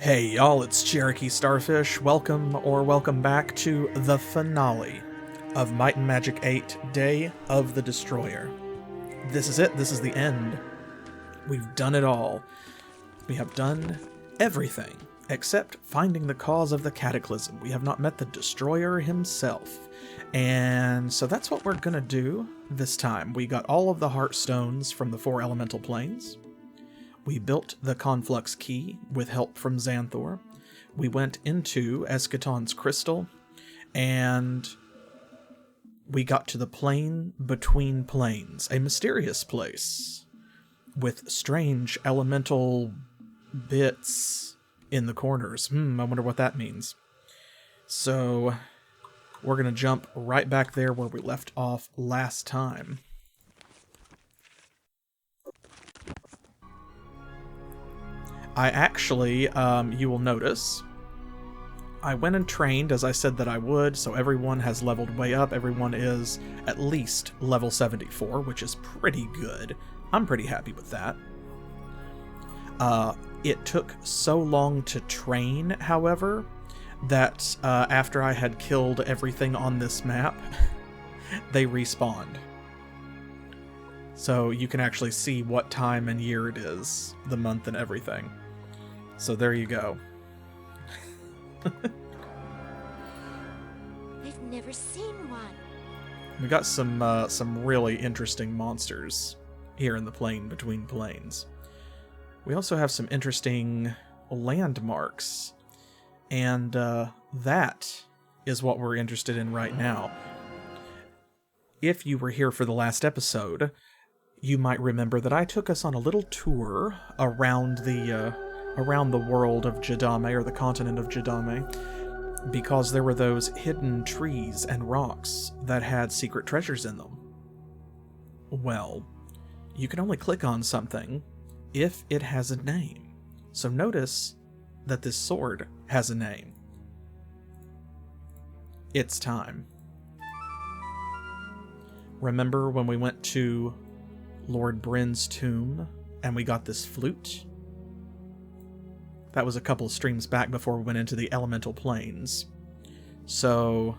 Hey y'all, it's CherokeeStarfish. Welcome back to the finale of Might and Magic VIII Day of the Destroyer. This is it, this is the end. We've done it all. We have done everything, except finding the cause of the cataclysm. We have not met the Destroyer himself. And so that's what we're gonna do this time. We got all of the Heartstones from the 4 elemental planes. We built the Conflux Key with help from Xanthor. We went into Escaton's crystal, and we got to the plane between planes, a mysterious place with strange elemental bits in the corners. I wonder what that means. So we're going to jump right back there where we left off last time. I actually, you will notice, I went and trained as I said that I would, so everyone has leveled way up. Everyone is at least level 74, which is pretty good. I'm pretty happy with that. It took so long to train, however, that after I had killed everything on this map, they respawned. So you can actually see what time and year it is, the month and everything. So there you go. I've never seen one. We got some really interesting monsters here in the plane between planes. We also have some interesting landmarks, and that is what we're interested in right now. If you were here for the last episode, you might remember that I took us on a little tour around the world of Jadame, or the continent of Jadame, because there were those hidden trees and rocks that had secret treasures in them. Well, you can only click on something if it has a name. So notice that this sword has a name. It's time. Remember when we went to Lord Bryn's tomb and we got this flute? That was a couple of streams back before we went into the elemental planes. So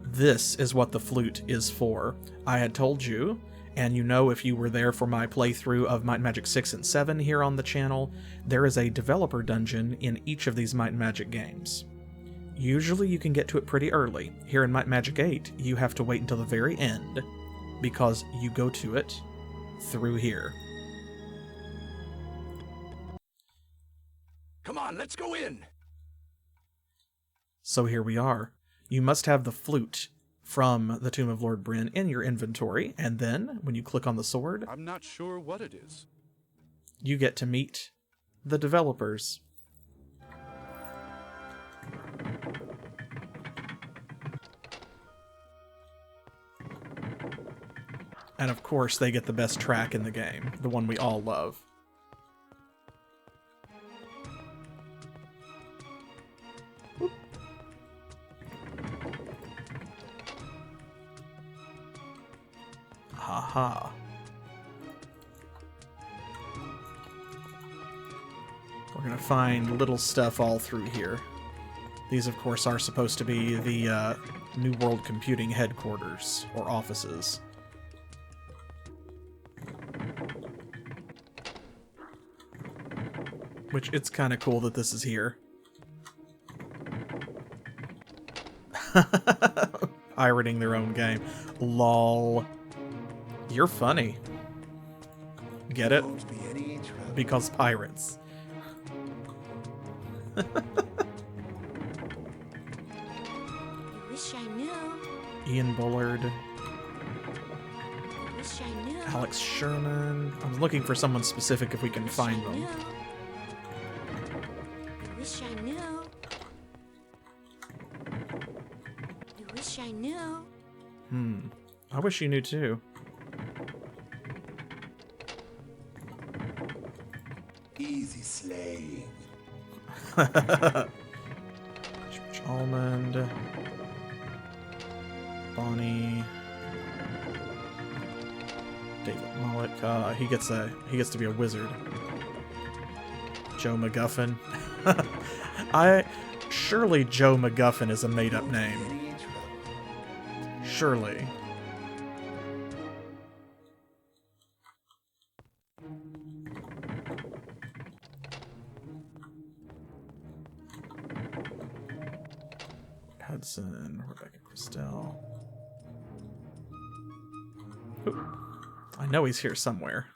this is what the flute is for. I had told you, and you know if you were there for my playthrough of Might and Magic 6 and 7 here on the channel, there is a developer dungeon in each of these Might and Magic games. Usually you can get to it pretty early. Here in Might and Magic 8, you have to wait until the very end, because you go to it through here. Come on, let's go in! So here we are. You must have the flute from the Tomb of Lord Bryn in your inventory, and then, when you click on the sword, I'm not sure what it is. you get to meet the developers. And of course, they get the best track in the game, the one we all love. Haha. We're gonna find little stuff all through here. These, of course, are supposed to be the New World Computing headquarters, or offices. Which, it's kind of cool that this is here. Pirating their own game. LOL. You're funny. Get it? Won't be any trouble. Because pirates. I wish I knew. Ian Bullard. I wish I knew. Alex Sherman. I'm looking for someone specific if we can find them. I wish I knew. I wish I knew. I wish you knew too. Easy slaying. George Almond. Bonnie. David Mullet. He gets to be a wizard. Joe MacGuffin. Surely Joe MacGuffin is a made-up name. Surely. Hudson, Rebecca Christelle. Ooh. I know he's here somewhere.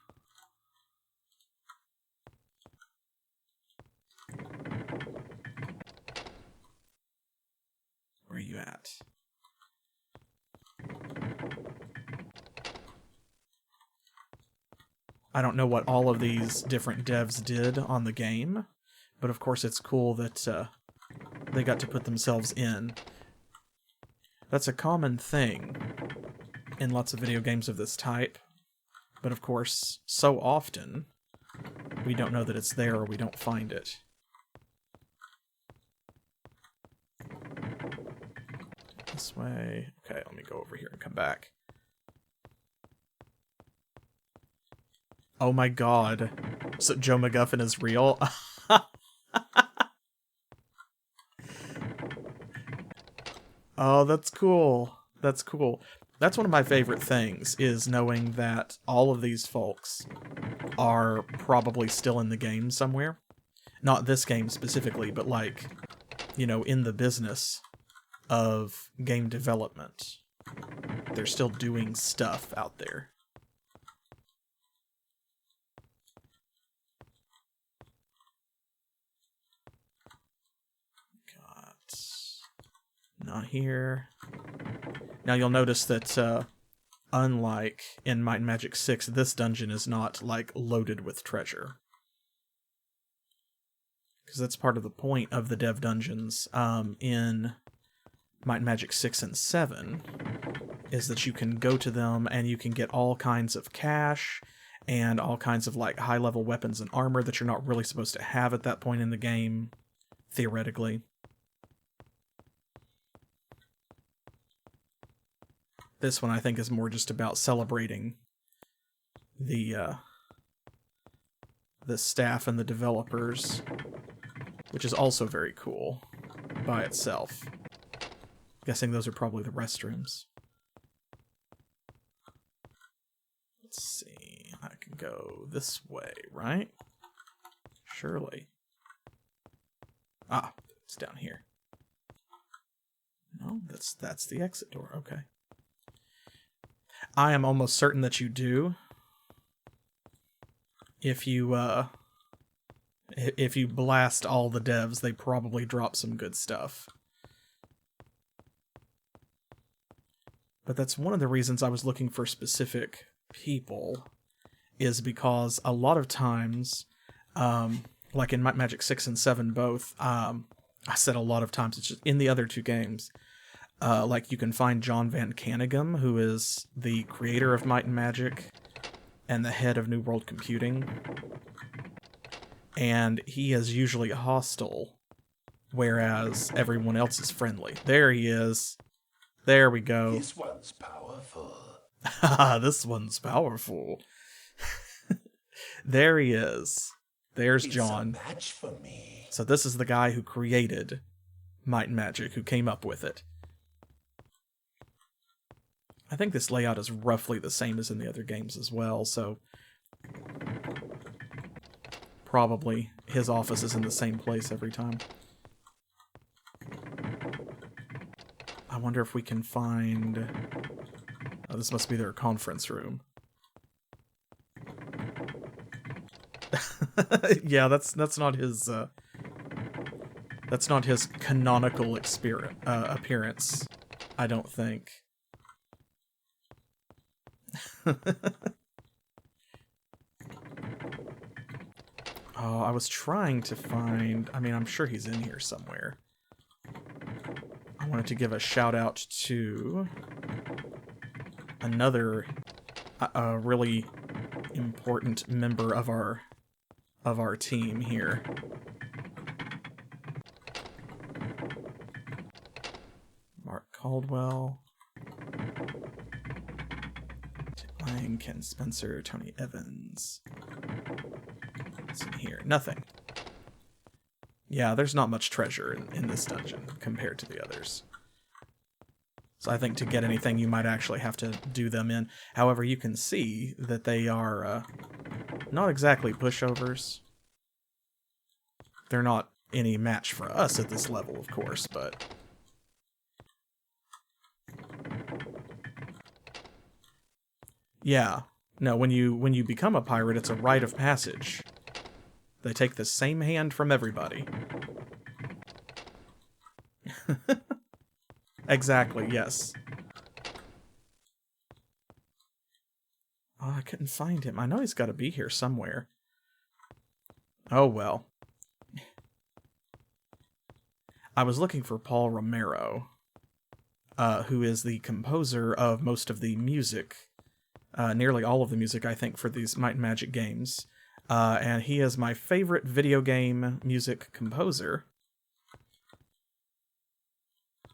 Where are you at? I don't know what all of these different devs did on the game, but of course it's cool that they got to put themselves in. That's a common thing in lots of video games of this type, but of course, so often, we don't know that it's there or we don't find it. This way. Okay, let me go over here and come back. Oh my god. So Joe MacGuffin is real? Oh, that's cool. That's cool. That's one of my favorite things, is knowing that all of these folks are probably still in the game somewhere. Not this game specifically, but like, you know, in the business of game development. They're still doing stuff out there. Not here. Now you'll notice that, unlike in Might and Magic 6, this dungeon is not, like, loaded with treasure. Because that's part of the point of the dev dungeons in Might and Magic 6 and 7, is that you can go to them and you can get all kinds of cash and all kinds of, like, high-level weapons and armor that you're not really supposed to have at that point in the game, theoretically. This one, I think, is more just about celebrating the staff and the developers, which is also very cool by itself. Guessing those are probably the restrooms. Let's see. I can go this way, right? Surely. Ah, it's down here. No, that's the exit door. Okay. I am almost certain that you do. If you blast all the devs, they probably drop some good stuff. But that's one of the reasons I was looking for specific people, is because a lot of times, like in Magic 6 and 7 both, I said a lot of times, it's just in the other two games, like you can find John Van Canegum, who is the creator of Might and Magic and the head of New World Computing. And he is usually hostile, whereas everyone else is friendly. There he is. There we go. This one's powerful. This one's powerful. There he is. There's John. It's a match for me. So this is the guy who created Might and Magic, who came up with it. I think this layout is roughly the same as in the other games as well, so probably his office is in the same place every time. I wonder if we can find... Oh, this must be their conference room. Yeah, that's not his canonical appearance, I don't think. Oh, I was trying to find... I mean, I'm sure he's in here somewhere. I wanted to give a shout out to another really important member of our team here. Mark Caldwell. Lang, Ken Spencer, Tony Evans. What's in here? Nothing. Yeah, there's not much treasure in this dungeon compared to the others. So I think to get anything, you might actually have to do them in. However, you can see that they are not exactly pushovers. They're not any match for us at this level, of course, but... Yeah. No, when you become a pirate, it's a rite of passage. They take the same hand from everybody. Exactly, yes. Oh, I couldn't find him. I know he's got to be here somewhere. Oh, well. I was looking for Paul Romero, who is the composer of most of the music, nearly all of the music, I think, for these Might and Magic games. And he is my favorite video game music composer.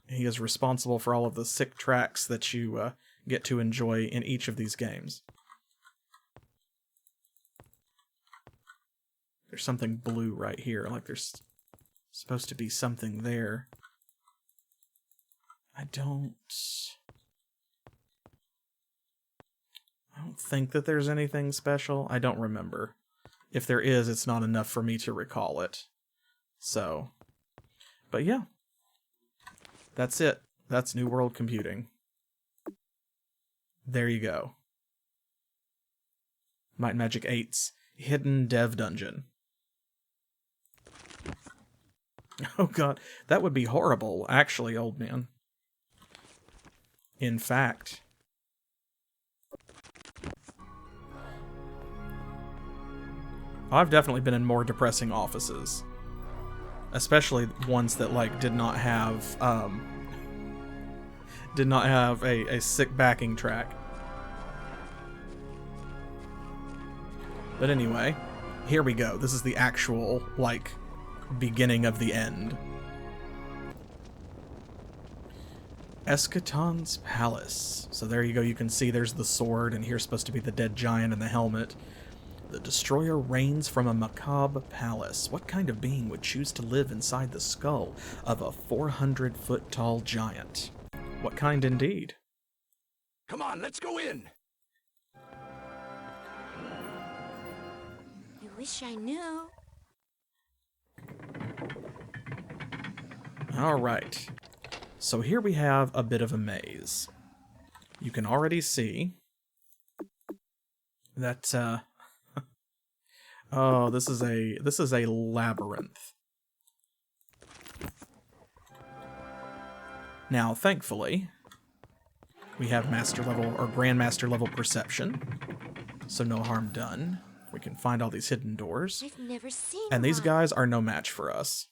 He is responsible for all of the sick tracks that you get to enjoy in each of these games. There's something blue right here, like there's supposed to be something there. I don't think that there's anything special. I don't remember. If there is, it's not enough for me to recall it. So, but yeah. That's it. That's New World Computing. There you go. Might and Magic VIII's Hidden Dev Dungeon. Oh god, that would be horrible, actually, old man. In fact. I've definitely been in more depressing offices. Especially ones that, like, did not have a sick backing track. But anyway, here we go. This is the actual, like, beginning of the end. Escaton's Palace. So there you go, you can see there's the sword, and here's supposed to be the dead giant and the helmet. The destroyer reigns from a macabre palace. What kind of being would choose to live inside the skull of a 400-foot-tall giant? What kind indeed? Come on, let's go in. You wish I knew. Alright. So here we have a bit of a maze. You can already see that, oh, this is a labyrinth. Now, thankfully, we have master level or grandmaster level perception, so no harm done. We can find all these hidden doors, I've never seen and these one. guys are no match for us.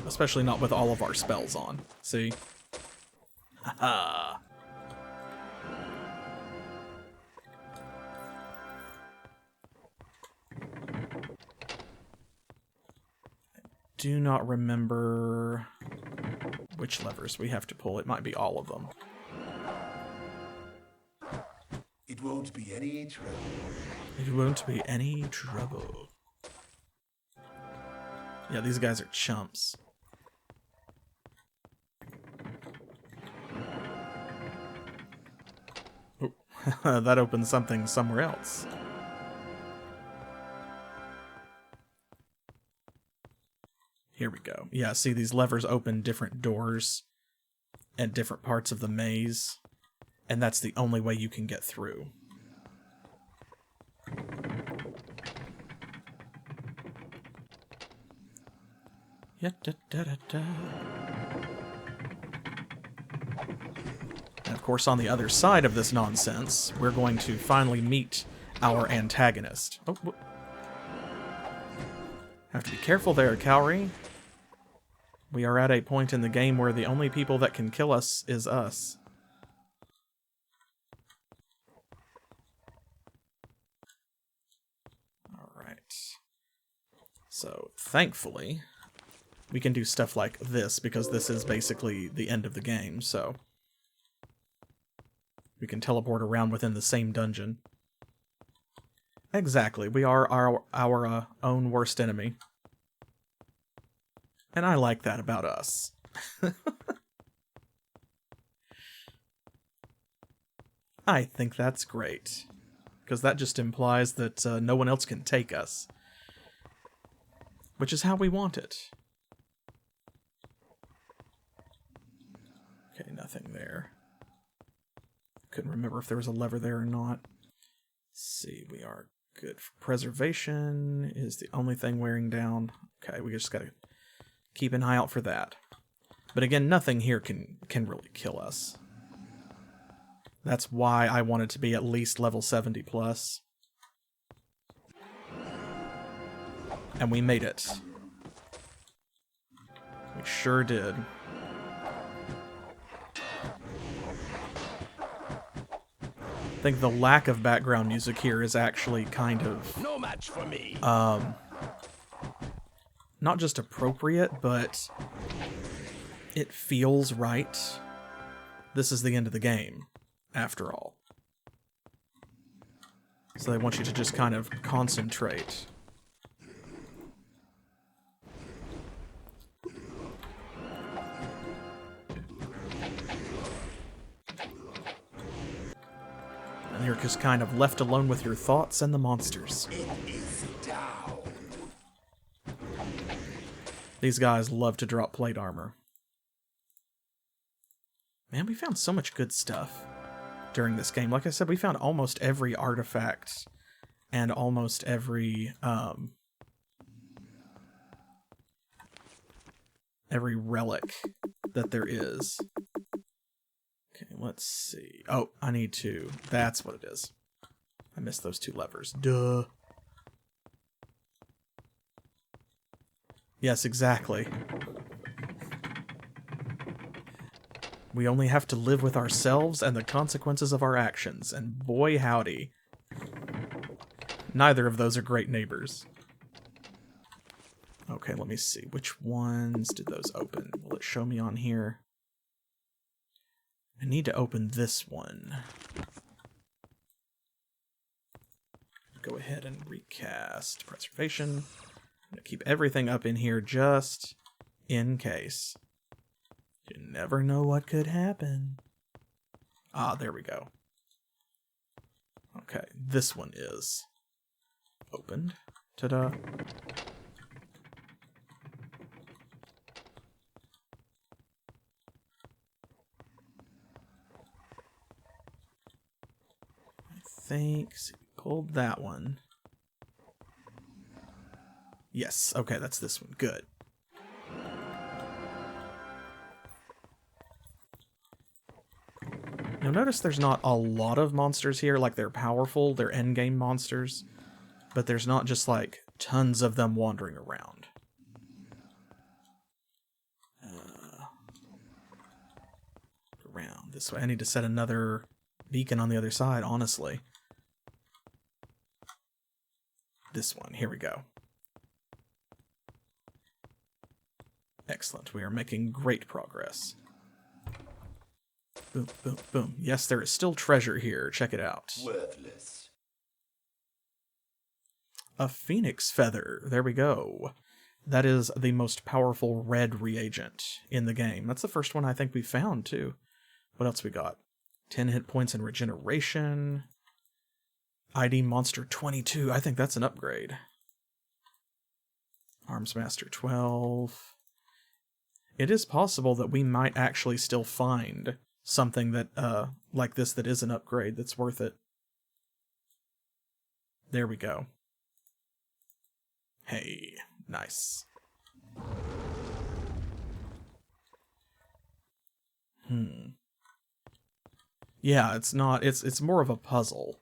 Especially not with all of our spells on. See? Haha. Do not remember which levers we have to pull. It might be all of them. It won't be any trouble. It won't be any trouble. Yeah, these guys are chumps. Oh, that opens something somewhere else. Here we go. Yeah, see, these levers open different doors at different parts of the maze, and that's the only way you can get through. And of course, on the other side of this nonsense, we're going to finally meet our antagonist. Oh, have to be careful there, Cowrie. We are at a point in the game where the only people that can kill us is us. Alright. So, thankfully, we can do stuff like this, because this is basically the end of the game, so we can teleport around within the same dungeon. Exactly. We are our own worst enemy. And I like that about us. I think that's great. Because that just implies that no one else can take us. Which is how we want it. Okay, nothing there. Couldn't remember if there was a lever there or not. Let's see, we are good for preservation. Is the only thing wearing down. Okay, we just gotta keep an eye out for that. But again, nothing here can really kill us. That's why I wanted to be at least level 70 plus. And we made it. We sure did. I think the lack of background music here is actually kind of No match for me. not just appropriate, but it feels right. This is the end of the game, after all. So they want you to just kind of concentrate. And you're just kind of left alone with your thoughts and the monsters. It is down. These guys love to drop plate armor. Man, we found so much good stuff during this game. Like I said, we found almost every artifact and almost every relic that there is. Okay, let's see. Oh, I need to. That's what it is. I missed those two levers. Duh. Yes, exactly. We only have to live with ourselves and the consequences of our actions, and boy howdy. Neither of those are great neighbors. Okay, let me see. Which ones did those open? Will it show me on here? I need to open this one. Go ahead and recast preservation. I'm going to keep everything up in here just in case. You never know what could happen. Ah, there we go. Okay, this one is opened. Ta-da. I think, see, we pulled that one. Yes, okay, that's this one. Good. You'll notice there's not a lot of monsters here. Like, they're powerful, they're endgame monsters, but there's not just, like, tons of them wandering around. Around this way. I need to set another beacon on the other side, honestly. This one. Here we go. Excellent. We are making great progress. Boom, boom, boom. Yes, there is still treasure here. Check it out. Worthless. A phoenix feather. There we go. That is the most powerful red reagent in the game. That's the first one I think we found, too. What else we got? 10 hit points and regeneration. ID Monster 22. I think that's an upgrade. Arms Master 12. It is possible that we might actually still find something that like this that is an upgrade that's worth it. There we go. Hey, nice. Yeah, it's more of a puzzle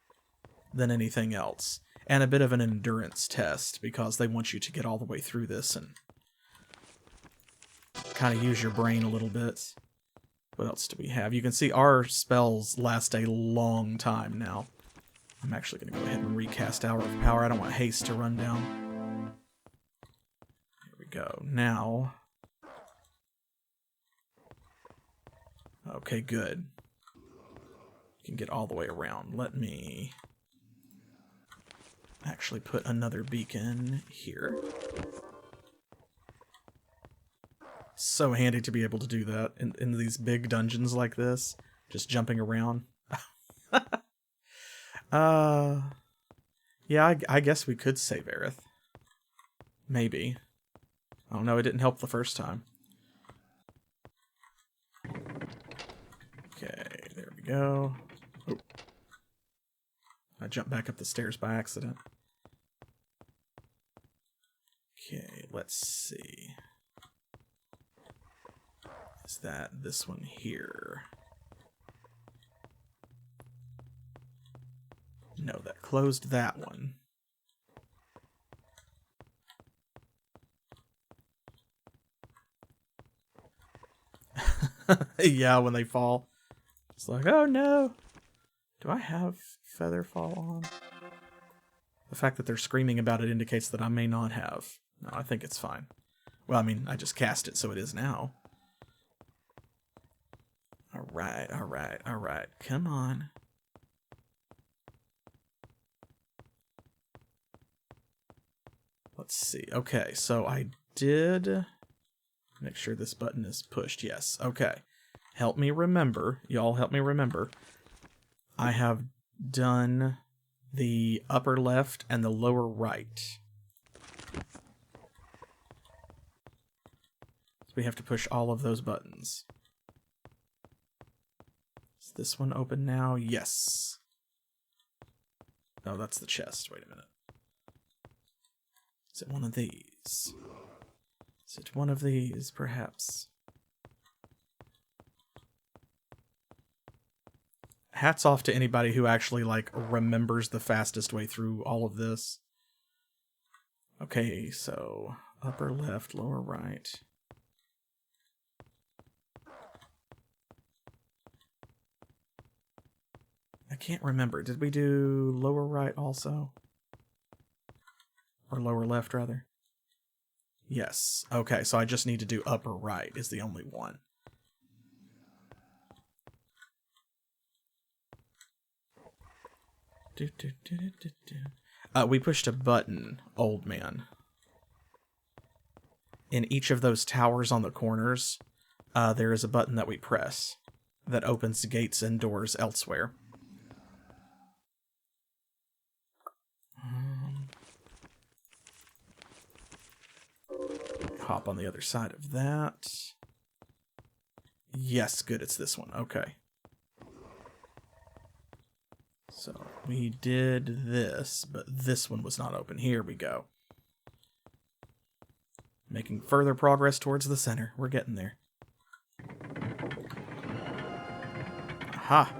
than anything else. And a bit of an endurance test, because they want you to get all the way through this and kind of use your brain a little bit. What else do we have? You can see our spells last a long time now. I'm actually going to go ahead and recast Hour of Power. I don't want haste to run down. Here we go. Now. Okay, good. You can get all the way around. Let me actually put another beacon here. So handy to be able to do that in these big dungeons like this. Just jumping around. Yeah, I guess we could save Aerith. Maybe. I don't know, it didn't help the first time. Okay, there we go. Oh. I jumped back up the stairs by accident. Okay, let's see. Is that this one here? No, that closed that one. Yeah, when they fall. It's like, oh no! Do I have feather fall on? The fact that they're screaming about it indicates that I may not have. No, I think it's fine. Well, I mean, I just cast it, so it is now. Alright, alright, alright. Come on. Let's see. Okay, so I did... Make sure this button is pushed. Yes. Okay. Help me remember. Y'all help me remember. I have done the upper left and the lower right. So we have to push all of those buttons. Is this one open now? Yes. Oh, that's the chest. Wait a minute. Is it one of these? Is it one of these, perhaps? Hats off to anybody who actually, like, remembers the fastest way through all of this. Okay, so upper left, lower right. I can't remember. Did we do lower right also? Or lower left, rather? Yes. Okay, so I just need to do upper right is the only one. We pushed a button, old man. In each of those towers on the corners, there is a button that we press that opens gates and doors elsewhere. Hop on the other side of that. Yes, good, it's this one. Okay. So, we did this, but this one was not open. Here we go. Making further progress towards the center. We're getting there. Aha!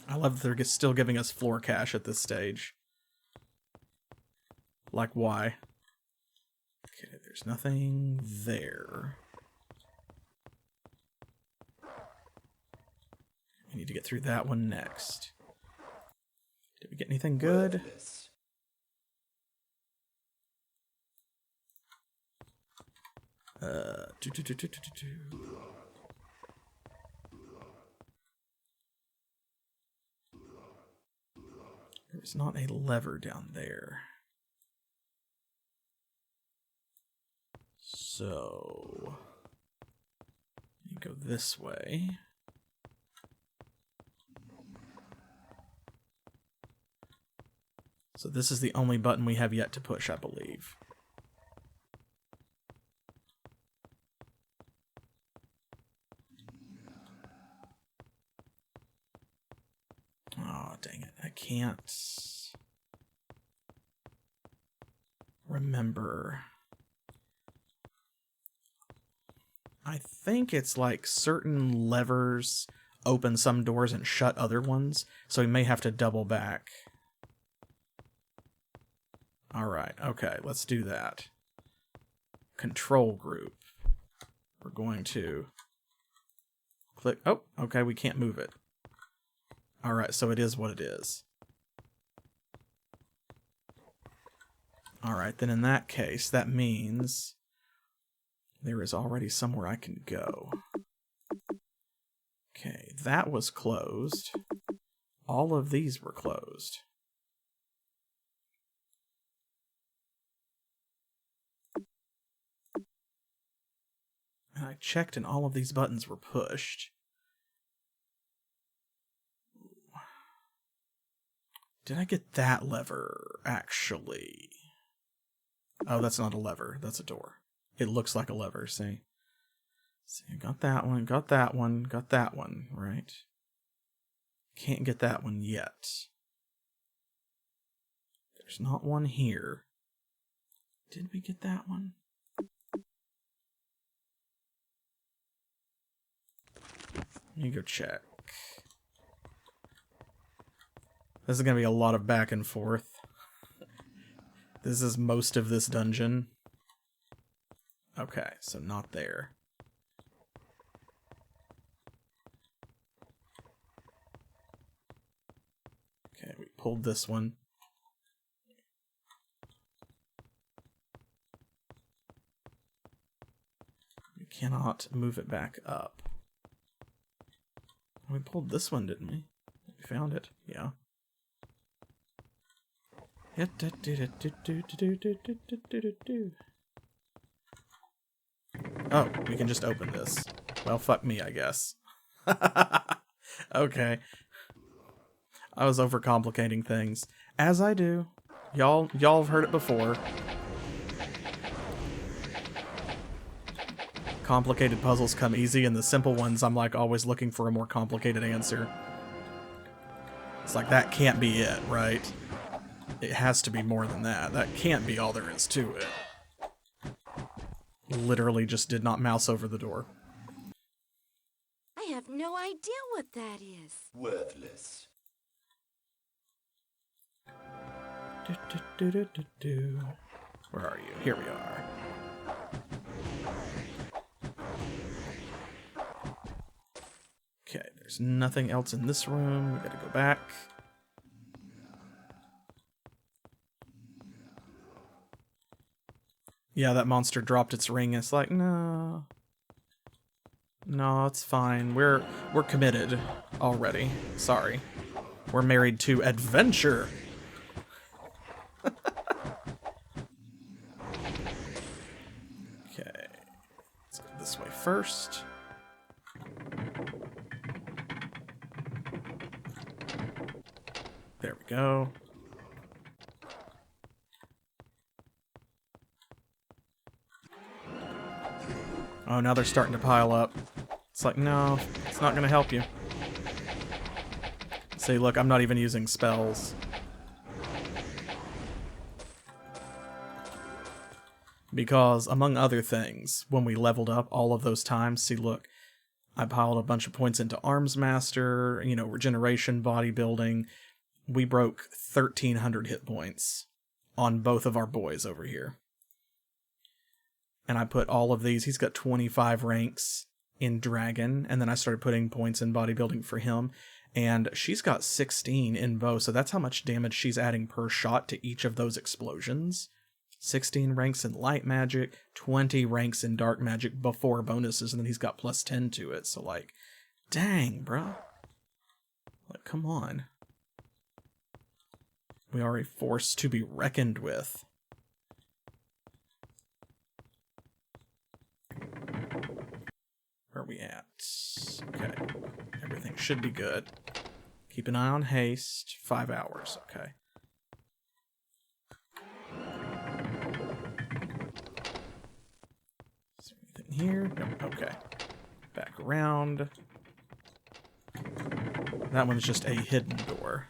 I love that they're still giving us floor cache at this stage. Like, why? Okay, there's nothing there. I need to get through that one next. Did we get anything good? There's not a lever down there. So, you go this way. So this is the only button we have yet to push, I believe. Oh, dang it. I can't remember. I think it's like certain levers open some doors and shut other ones, so we may have to double back. Alright, okay, let's do that. Control group. We're going to click. Oh, okay, we can't move it. Alright, so it is what it is. Alright, then in that case, that means there is already somewhere I can go. Okay, that was closed. All of these were closed. And I checked and all of these buttons were pushed. Did I get that lever, actually? Oh, that's not a lever. That's a door. It looks like a lever, see? See, I got that one, got that one, got that one, right? Can't get that one yet. There's not one here. Did we get that one? Let me go check. This is going to be a lot of back and forth. This is most of this dungeon. Okay, so not there. Okay, we pulled this one. We cannot move it back up. We pulled this one, didn't we? We found it, yeah. Oh, we can just open this. Well, fuck me, I guess. Okay. I was overcomplicating things. As I do. Y'all have heard it before. Complicated puzzles come easy, and the simple ones, I'm like always looking for a more complicated answer. It's like, that can't be it, right? It has to be more than that. That can't be all there is to it. Literally just did not mouse over the door. I have no idea what that is. Worthless. Where are you? Here we are. Okay, there's nothing else in this room. We gotta go back. Yeah, that monster dropped its ring. It's like, no. No, it's fine. We're committed already. Sorry. We're married to adventure. Okay. Let's go this way first. There we go. Oh, now they're starting to pile up. It's like, no, it's not going to help you. See, look, I'm not even using spells. Because, among other things, when we leveled up all of those times, see, look, I piled a bunch of points into Arms Master, you know, regeneration, bodybuilding. We broke 1,300 hit points on both of our boys over here. And I put all of these, he's got 25 ranks in Dragon, and then I started putting points in bodybuilding for him, and she's got 16 in bow, so that's how much damage she's adding per shot to each of those explosions. 16 ranks in light magic, 20 ranks in dark magic before bonuses, and then he's got plus 10 to it, so like, dang, bruh. Like, come on. We are a force to be reckoned with. Where are we at? Okay. Everything should be good. Keep an eye on haste. 5 hours. Okay. Is there anything here? No. Okay. Back around. That one's just a hidden door.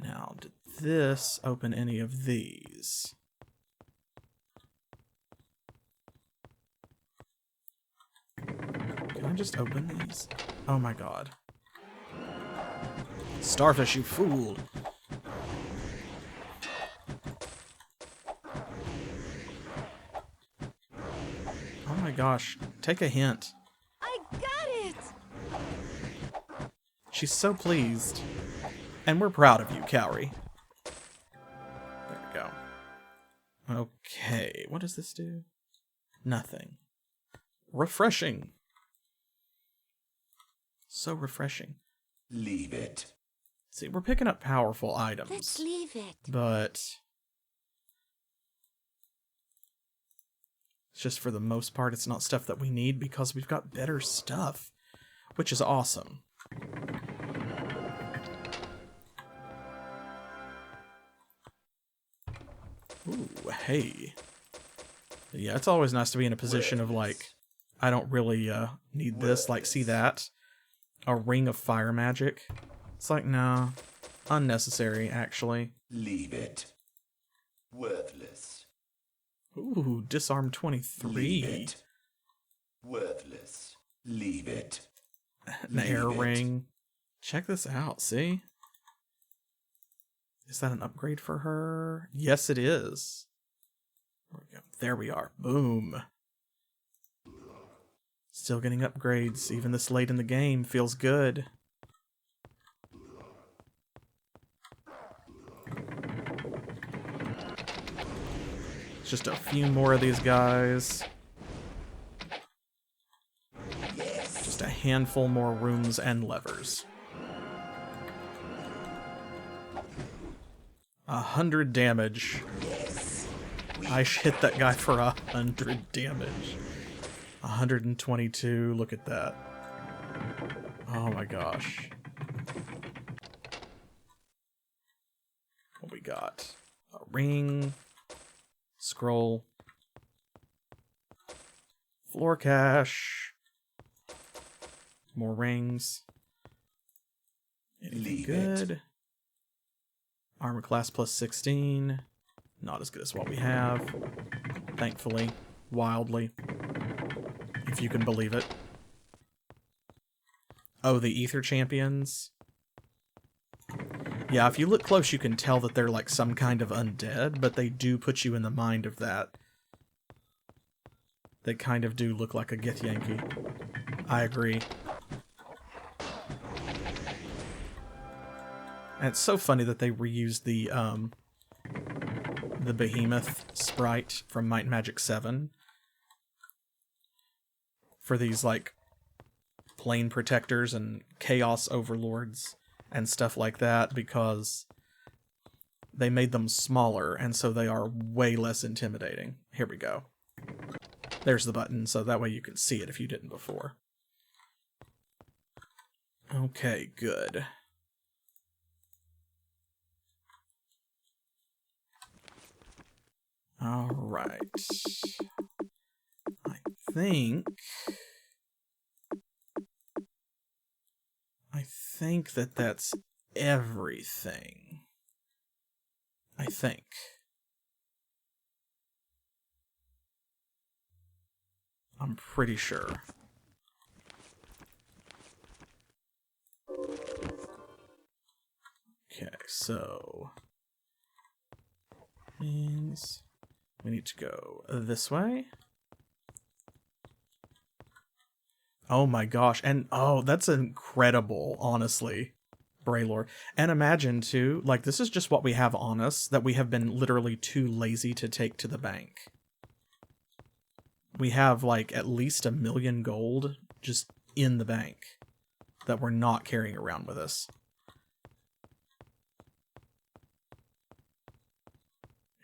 Now, did this open any of these? Can I just open these? Oh my god. Starfish, you fool! Oh my gosh. Take a hint. I got it! She's so pleased. And we're proud of you, Cowrie. There we go. Okay, what does this do? Nothing. Refreshing. So refreshing. Leave it. See, we're picking up powerful Let's items, leave it. but it's just for the most part, it's not stuff that we need because we've got better stuff, which is awesome. Ooh, hey. Yeah, it's always nice to be in a position of, like, I don't really need this. Like, see that? A ring of fire magic. It's like, no. Unnecessary, actually. Leave it. Worthless. Ooh, disarm 23. Leave it. Worthless. Leave it. An air ring. Check this out, see? Is that an upgrade for her? Yes, it is. There we are. Boom. Still getting upgrades, even this late in the game. Feels good. Just a few more of these guys. Just a handful more rooms and levers. 100 damage. I hit that guy for 100 damage. 122, look at that. Oh my gosh. What we got? A ring. Scroll. Floor cache. More rings. Anything good? Armor class plus 16. Not as good as what we have. Thankfully. Wildly. If you can believe it. Oh, the Ether Champions. Yeah, if you look close, you can tell that they're like some kind of undead, but they do put you in the mind of that. They kind of do look like a Githyanki. I agree. And it's so funny that they reused the Behemoth sprite from Might and Magic 7 for these, like, plane protectors and chaos overlords and stuff like that, because they made them smaller, and so they are way less intimidating. Here we go. There's the button, so that way you can see it if you didn't before. Okay, good. Alright. I think that that's everything. I think. I'm pretty sure. Okay, so means we need to go this way. Oh my gosh, and oh, that's incredible, honestly, Braylord. And imagine, too, like, this is just what we have on us that we have been literally too lazy to take to the bank. We have, like, at least 1 million gold just in the bank that we're not carrying around with us.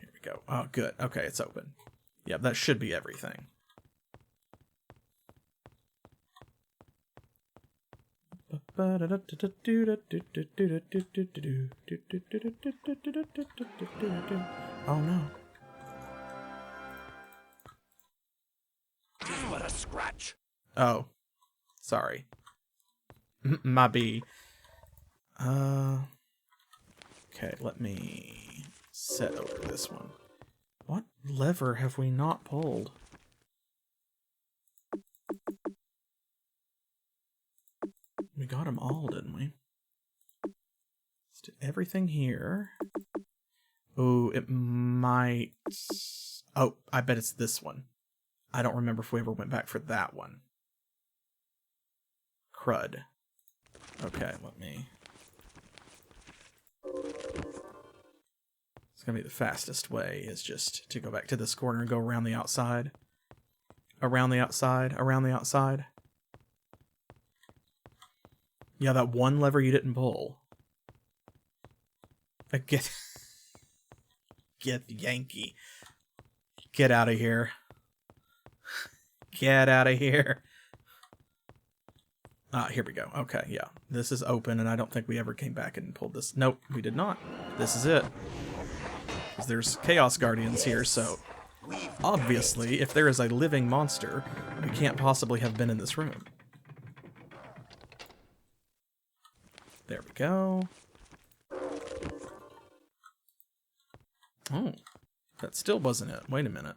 Here we go. Oh, good. Okay, it's open. Yeah, that should be everything. Oh no. Just but a scratch. Oh. Sorry. My B. Okay, let me set over this one. What lever have we not pulled? We got them all, didn't we? Let's do everything here. Oh, it might... Oh, I bet it's this one. I don't remember if we ever went back for that one. Crud. Okay, let me... It's gonna be the fastest way, is just to go back to this corner and go around the outside. Around the outside, around the outside. Yeah, that one lever you didn't pull. Get Yankee. Get out of here. Get out of here. Ah, here we go. Okay, yeah. This is open, and I don't think we ever came back and pulled this. Nope, we did not. This is it. 'Cause there's Chaos Guardians here, so obviously, if there is a living monster, we can't possibly have been in this room. There we go. Oh, that still wasn't it. Wait a minute.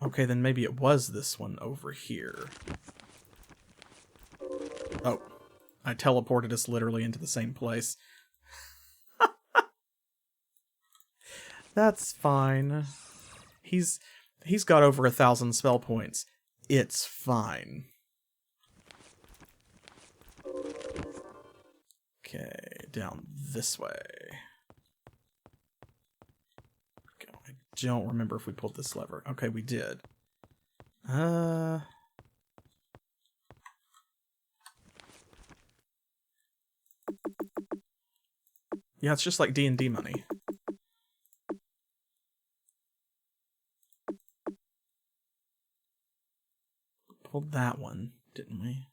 Okay, then maybe it was this one over here. Oh, I teleported us literally into the same place. That's fine. He's got over 1,000 spell points. It's fine. Okay, down this way. I don't remember if we pulled this lever. Okay, we did. Yeah, it's just like D&D money. Pulled that one, didn't we?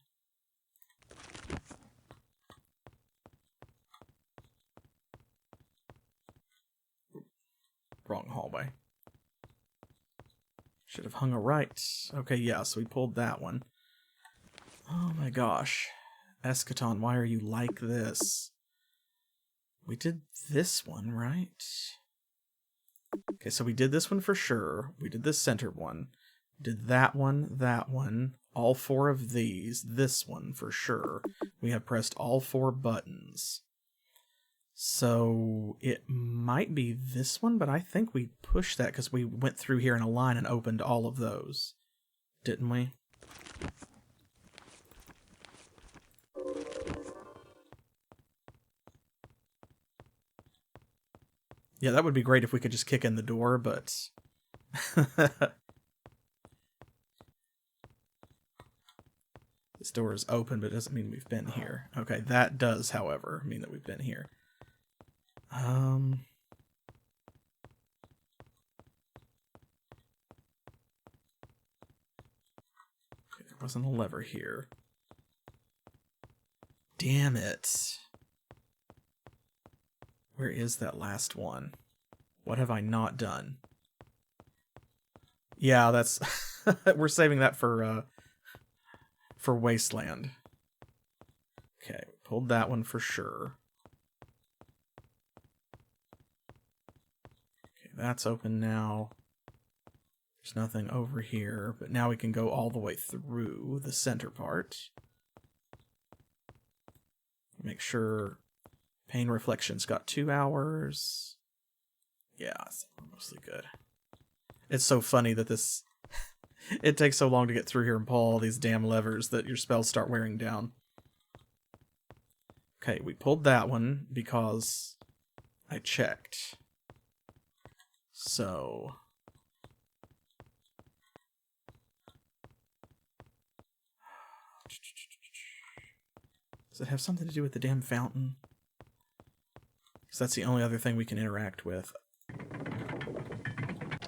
Wrong hallway. Should have hung a right. Okay, yeah, so we pulled that one. Oh my gosh. Escaton, why are you like this? We did this one, right? Okay, so we did this one for sure. We did this center one. Did that one, all 4 of these, this one for sure. We have pressed all 4 buttons. So it might be this one, but I think we pushed that because we went through here in a line and opened all of those. Didn't we? Yeah, that would be great if we could just kick in the door, but... This door is open, but it doesn't mean we've been here. Okay, that does, however, mean that we've been here. Okay, there wasn't a lever here. Damn it. Where is that last one? What have I not done? Yeah, that's... We're saving that for Wasteland. Okay, pulled that one for sure. Okay, that's open now. There's nothing over here, but now we can go all the way through the center part. Make sure Pain Reflection's got 2 hours. Yeah, it's mostly good. It's so funny that this... It takes so long to get through here and pull all these damn levers that your spells start wearing down. Okay, we pulled that one because I checked. So... Does it have something to do with the damn fountain? Because that's the only other thing we can interact with.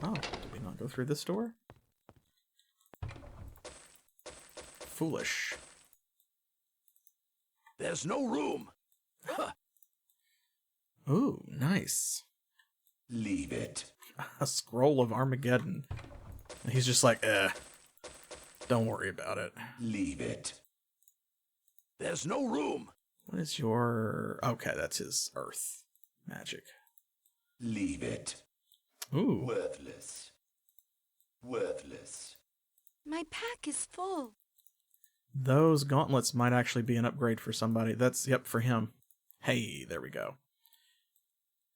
Oh, did we not go through this door? Foolish. There's no room. Huh. Ooh, nice. Leave it. A scroll of Armageddon. And he's just like, don't worry about it. Leave it. There's no room. What is your... Okay, that's his earth magic. Leave it. Ooh. Worthless. Worthless. My pack is full. Those gauntlets might actually be an upgrade for somebody. That's, yep, for him. Hey, there we go.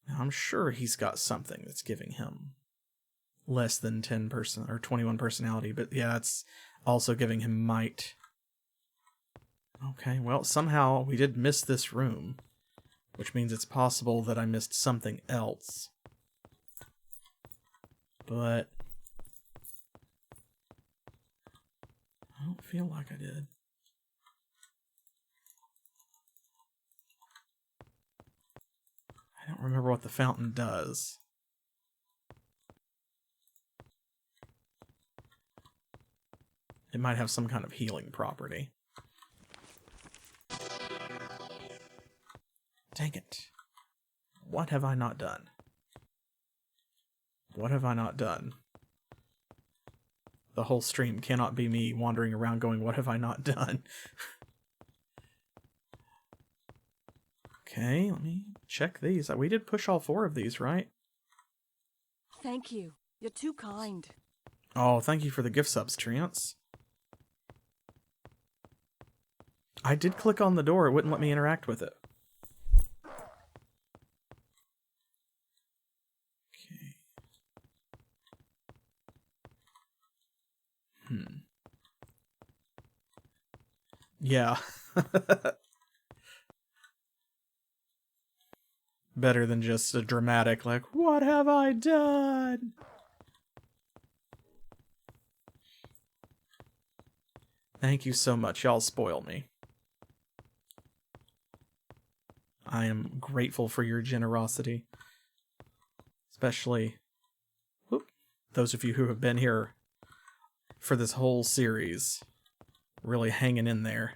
Now, I'm sure he's got something that's giving him less than 21 personality, but yeah, it's also giving him might. Okay, well, somehow we did miss this room, which means it's possible that I missed something else. But I don't feel like I did. I don't remember what the fountain does. It might have some kind of healing property. Dang it. What have I not done? What have I not done? The whole stream cannot be me wandering around going, what have I not done? Okay, let me check these. We did push all 4 of these, right? Thank you. You're too kind. Oh, thank you for the gift subs, Trance. I did click on the door. It wouldn't let me interact with it. Okay. Yeah. Better than just a dramatic, like, what have I done? Thank you so much. Y'all spoil me. I am grateful for your generosity. Especially those of you who have been here for this whole series. Really hanging in there.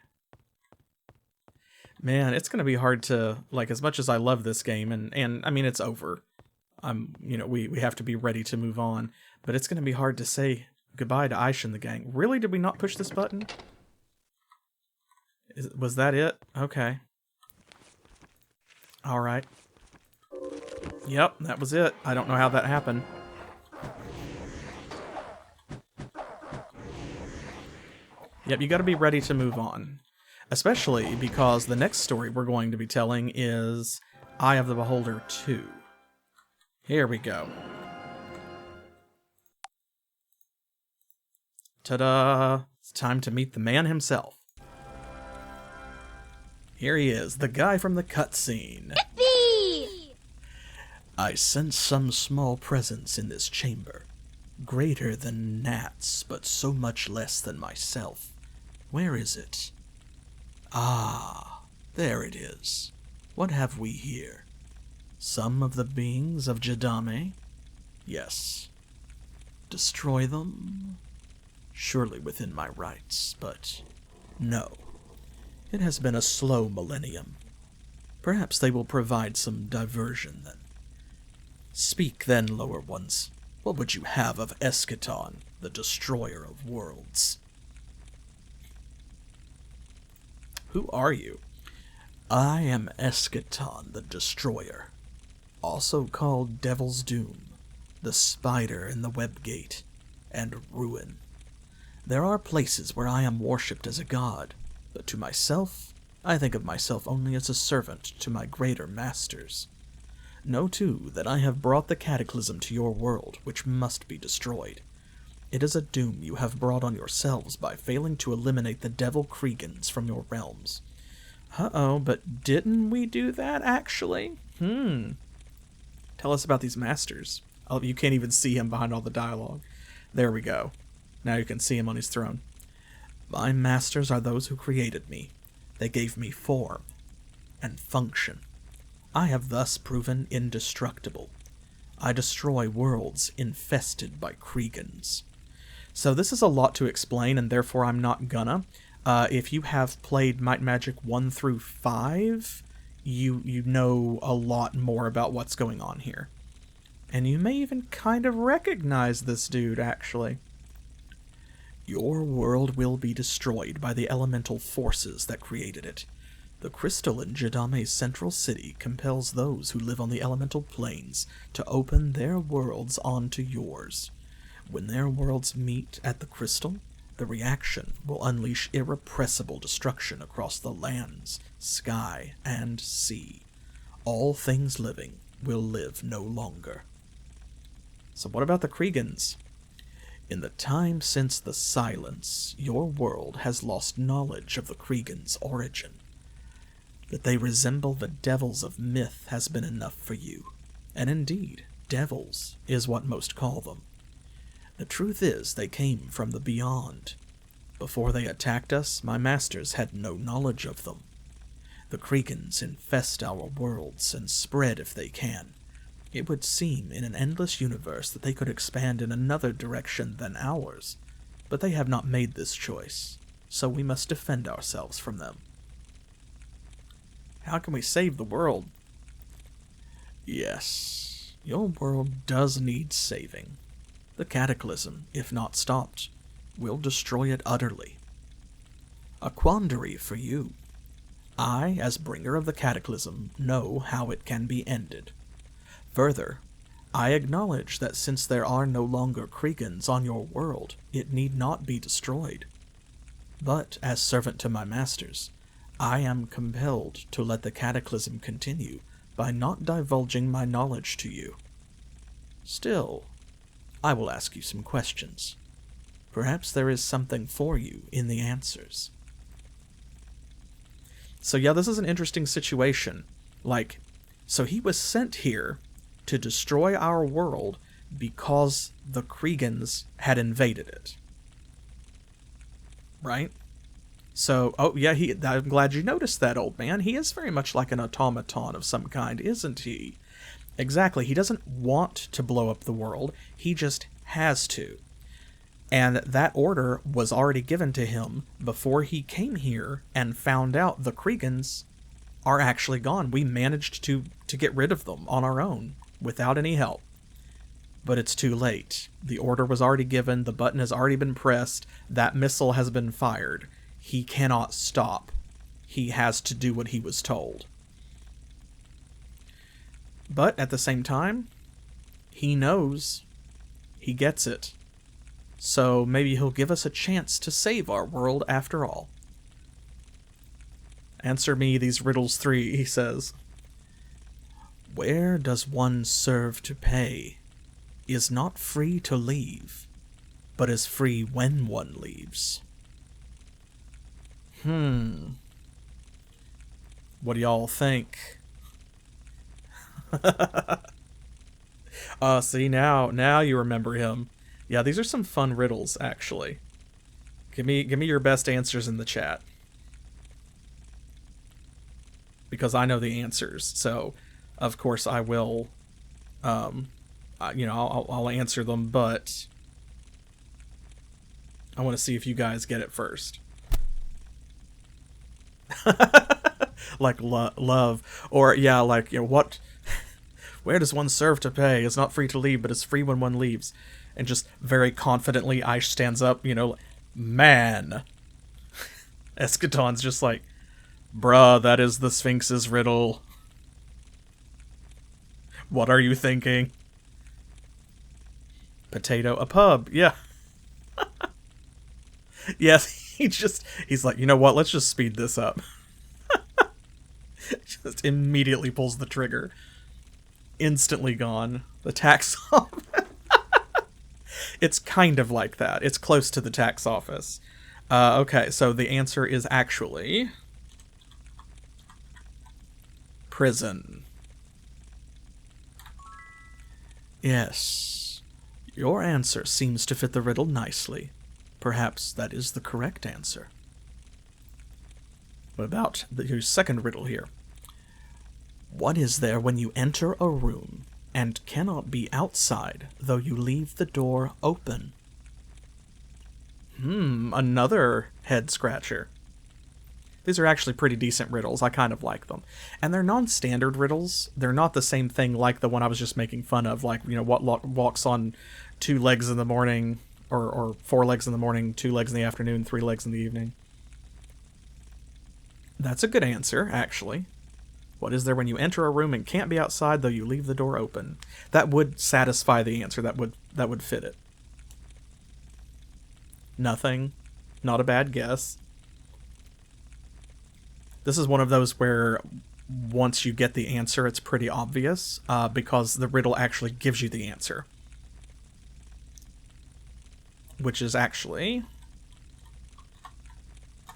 Man, it's going to be hard to, like, as much as I love this game, and I mean, it's over. You know, we have to be ready to move on, but it's going to be hard to say goodbye to Eich and the gang. Really? Did we not push this button? Was that it? Okay. Alright. Yep, that was it. I don't know how that happened. Yep, you gotta be ready to move on. Especially because the next story we're going to be telling is Eye of the Beholder 2. Here we go. Ta-da! It's time to meet the man himself. Here he is, the guy from the cutscene. I sense some small presence in this chamber. Greater than gnats, but so much less than myself. Where is it? Ah, there it is. What have we here? Some of the beings of Jadame? Yes. Destroy them? Surely within my rights, but no. It has been a slow millennium. Perhaps they will provide some diversion then. Speak then, lower ones. What would you have of Escaton, the destroyer of worlds? Who are you? I am Escaton, the destroyer, also called Devil's Doom, the spider in the web gate, and ruin. There are places where I am worshipped as a god, but to myself, I think of myself only as a servant to my greater masters. Know, too, that I have brought the cataclysm to your world, which must be destroyed. It is a doom you have brought on yourselves by failing to eliminate the devil Kriegans from your realms. Uh-oh, but didn't we do that, actually? Tell us about these masters. Oh, you can't even see him behind all the dialogue. There we go. Now you can see him on his throne. My masters are those who created me. They gave me form and function. I have thus proven indestructible. I destroy worlds infested by Kriegans. So this is a lot to explain, and therefore I'm not gonna. If you have played Might and Magic 1 through 5, you know a lot more about what's going on here. And you may even kind of recognize this dude, actually. Your world will be destroyed by the elemental forces that created it. The crystal in Jadame's central city compels those who live on the elemental planes to open their worlds onto yours. When their worlds meet at the crystal, the reaction will unleash irrepressible destruction across the lands, sky, and sea. All things living will live no longer. So what about the Kriegans? In the time since the Silence, your world has lost knowledge of the Kriegans' origin. That they resemble the devils of myth has been enough for you, and indeed, devils is what most call them. The truth is, they came from the beyond. Before they attacked us, my masters had no knowledge of them. The Kriegans infest our worlds and spread if they can. It would seem in an endless universe that they could expand in another direction than ours, but they have not made this choice, so we must defend ourselves from them. How can we save the world? Yes, your world does need saving. The cataclysm, if not stopped, will destroy it utterly. A quandary for you. I, as bringer of the cataclysm, know how it can be ended. Further, I acknowledge that since there are no longer Kriegans on your world, it need not be destroyed. But, as servant to my masters, I am compelled to let the cataclysm continue by not divulging my knowledge to you. Still, I will ask you some questions. Perhaps there is something for you in the answers. So yeah, this is an interesting situation. So he was sent here to destroy our world because the Kriegans had invaded it. Right? So, oh yeah, I'm glad you noticed that, old man. He is very much like an automaton of some kind, isn't he? Exactly, he doesn't want to blow up the world, he just has to. And that order was already given to him before he came here and found out the Kriegans are actually gone. We managed to get rid of them on our own, without any help. But it's too late. The order was already given, the button has already been pressed, that missile has been fired. He cannot stop. He has to do what he was told. But at the same time, he knows. He gets it. So maybe he'll give us a chance to save our world after all. Answer me these riddles 3, he says. Where does one serve to pay? Is not free to leave, but is free when one leaves. What do y'all think? See, now you remember him. Yeah, these are some fun riddles, actually. Give me your best answers in the chat. Because I know the answers, so of course I will, I'll answer them, but I want to see if you guys get it first. Like love, or yeah, like, what? Where does one serve to pay? It's not free to leave, but it's free when one leaves. And just very confidently, Eich stands up, man. Escaton's just like, bruh, that is the Sphinx's riddle. What are you thinking? Potato, a pub, yeah. Yes, he's like, you know what, let's just speed this up. Just immediately pulls the trigger. Instantly gone. The tax office. It's kind of like that. It's close to the tax office. Okay, so the answer is actually prison. Yes. Your answer seems to fit the riddle nicely. Perhaps that is the correct answer. What about your second riddle here? What is there when you enter a room and cannot be outside, though you leave the door open? Another head-scratcher. These are actually pretty decent riddles. I kind of like them. And they're non-standard riddles. They're not the same thing like the one I was just making fun of, like, what walks on 2 legs in the morning, or 4 legs in the morning, 2 legs in the afternoon, 3 legs in the evening. That's a good answer, actually. What is there when you enter a room and can't be outside, though you leave the door open? That would satisfy the answer. That would fit it. Nothing. Not a bad guess. This is one of those where once you get the answer, it's pretty obvious, because the riddle actually gives you the answer. Which is actually,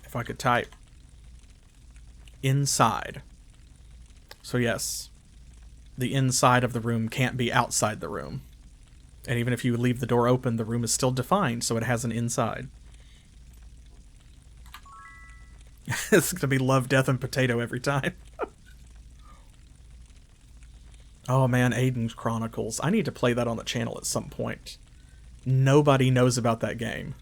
if I could type, inside. So yes, the inside of the room can't be outside the room. And even if you leave the door open, the room is still defined, so it has an inside. It's gonna be love, death, and potato every time. Oh man, Aiden's Chronicles. I need to play that on the channel at some point. Nobody knows about that game.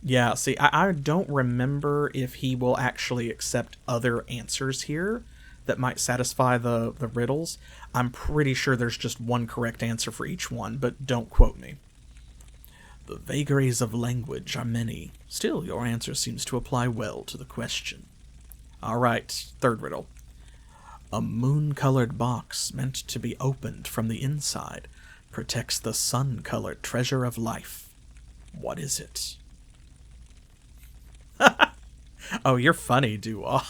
Yeah, see, I don't remember if he will actually accept other answers here that might satisfy the riddles. I'm pretty sure there's just one correct answer for each one, but don't quote me. The vagaries of language are many. Still, your answer seems to apply well to the question. Alright, third riddle. A moon-colored box meant to be opened from the inside protects the sun-colored treasure of life. What is it? Oh, you're funny, Dua.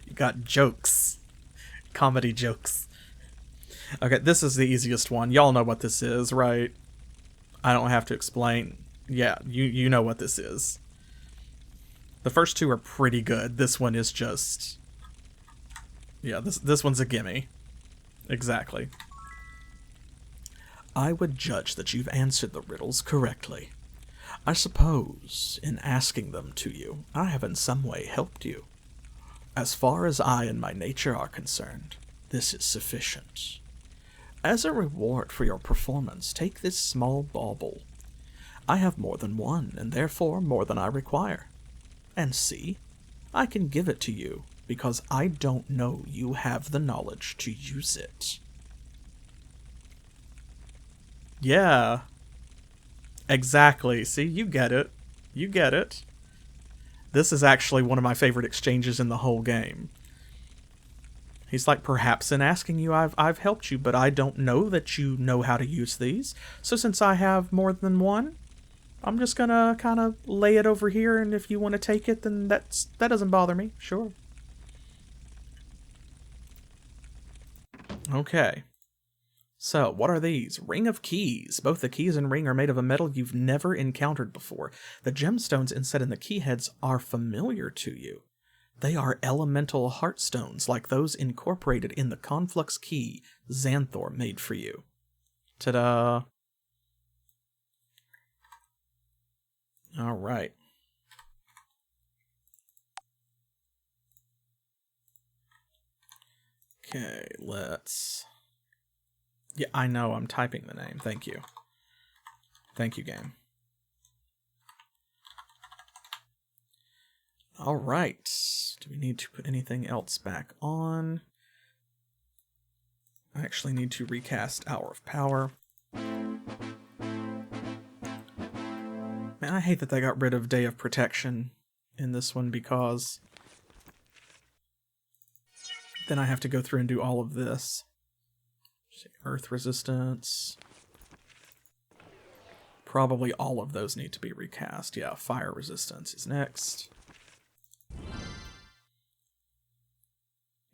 You got jokes. Comedy jokes. Okay, this is the easiest one. Y'all know what this is, right? I don't have to explain. Yeah, you know what this is. The first two are pretty good. This one is just... yeah, this one's a gimme. Exactly. I would judge that you've answered the riddles correctly. I suppose, in asking them to you, I have in some way helped you. As far as I and my nature are concerned, this is sufficient. As a reward for your performance, take this small bauble. I have more than one, and therefore more than I require. And see, I can give it to you, because I don't know you have the knowledge to use it. Yeah. Exactly. See, you get it. You get it. This is actually one of my favorite exchanges in the whole game. He's like, perhaps in asking you I've helped you, but I don't know that you know how to use these. So since I have more than one, I'm just gonna kind of lay it over here, and if you want to take it, then that doesn't bother me. Sure. Okay. So, what are these? Ring of keys. Both the keys and ring are made of a metal you've never encountered before. The gemstones inset in the key heads are familiar to you. They are elemental heartstones, like those incorporated in the Conflux key Xanthor made for you. Ta-da! Alright. Okay, let's... yeah, I know, I'm typing the name. Thank you. Thank you, game. Alright. Do we need to put anything else back on? I actually need to recast Hour of Power. Man, I hate that they got rid of Day of Protection in this one, because then I have to go through and do all of this. Earth resistance. Probably all of those need to be recast. Yeah, fire resistance is next.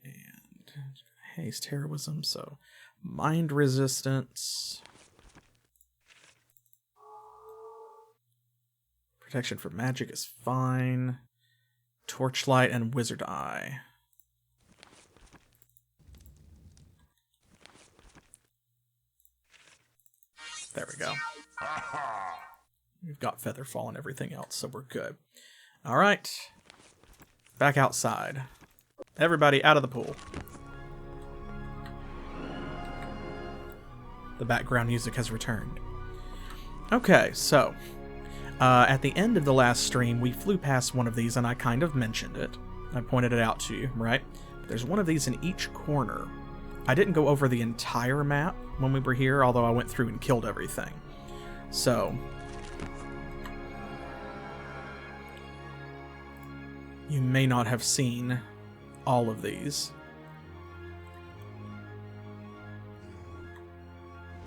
And haste heroism, so mind resistance. Protection from magic is fine. Torchlight and wizard eye. There we go. We've got Featherfall and everything else, so we're good. Alright. Back outside. Everybody out of the pool. The background music has returned. Okay, so... at the end of the last stream, we flew past one of these, and I kind of mentioned it. I pointed it out to you, right? There's one of these in each corner. I didn't go over the entire map when we were here, although I went through and killed everything. So, you may not have seen all of these.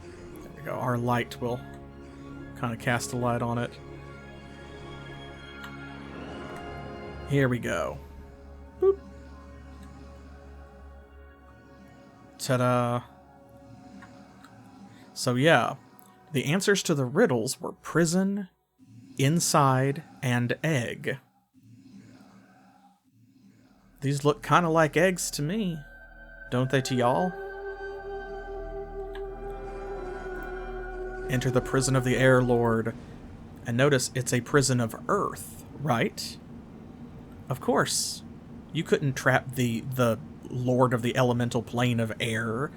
There we go. Our light will kind of cast a light on it. Here we go. Boop. Ta-da! So yeah, the answers to the riddles were prison, inside, and egg. These look kind of like eggs to me, don't they to y'all? Enter the prison of the Air Lord, And notice it's a prison of earth, right? Of course. You couldn't trap the Lord of the Elemental Plane of Air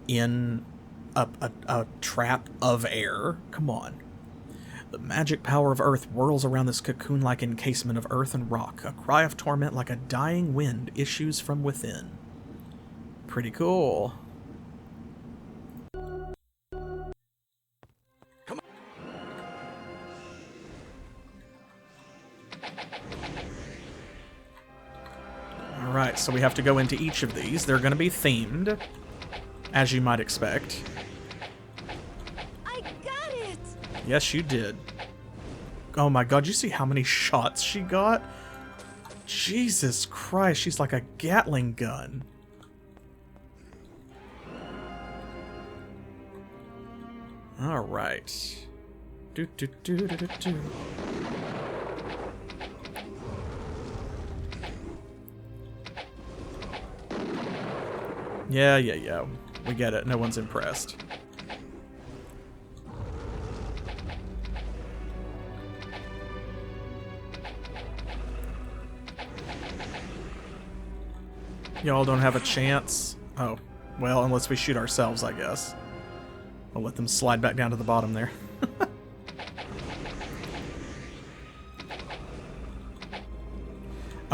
in a trap of air. Come on. The magic power of earth whirls around this cocoon-like encasement of earth and rock. A cry of torment like a dying wind issues from within. Pretty cool. Alright, so we have to go into each of these. They're going to be themed, as you might expect. I got it! Yes, you did. Oh my god, you see how many shots she got? Jesus Christ, she's like a Gatling gun. Alright. Do do do do do do. Yeah. We get it. No one's impressed. Y'all don't have a chance? Oh. Well, unless we shoot ourselves, I guess. We'll let them slide back down to the bottom there.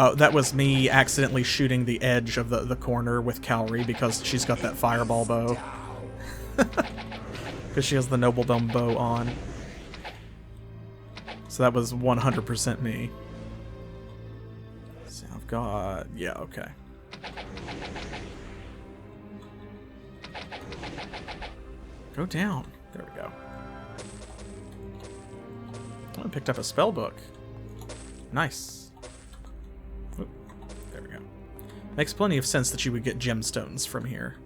Oh, that was me accidentally shooting the edge of the corner with Cowrie because she's got that fireball bow. Because she has the Noble Dome bow on. So that was 100% me. So I've got... yeah, okay. Go down. There we go. Oh, I picked up a spell book. Nice. Oop, there we go. Makes plenty of sense that you would get gemstones from here.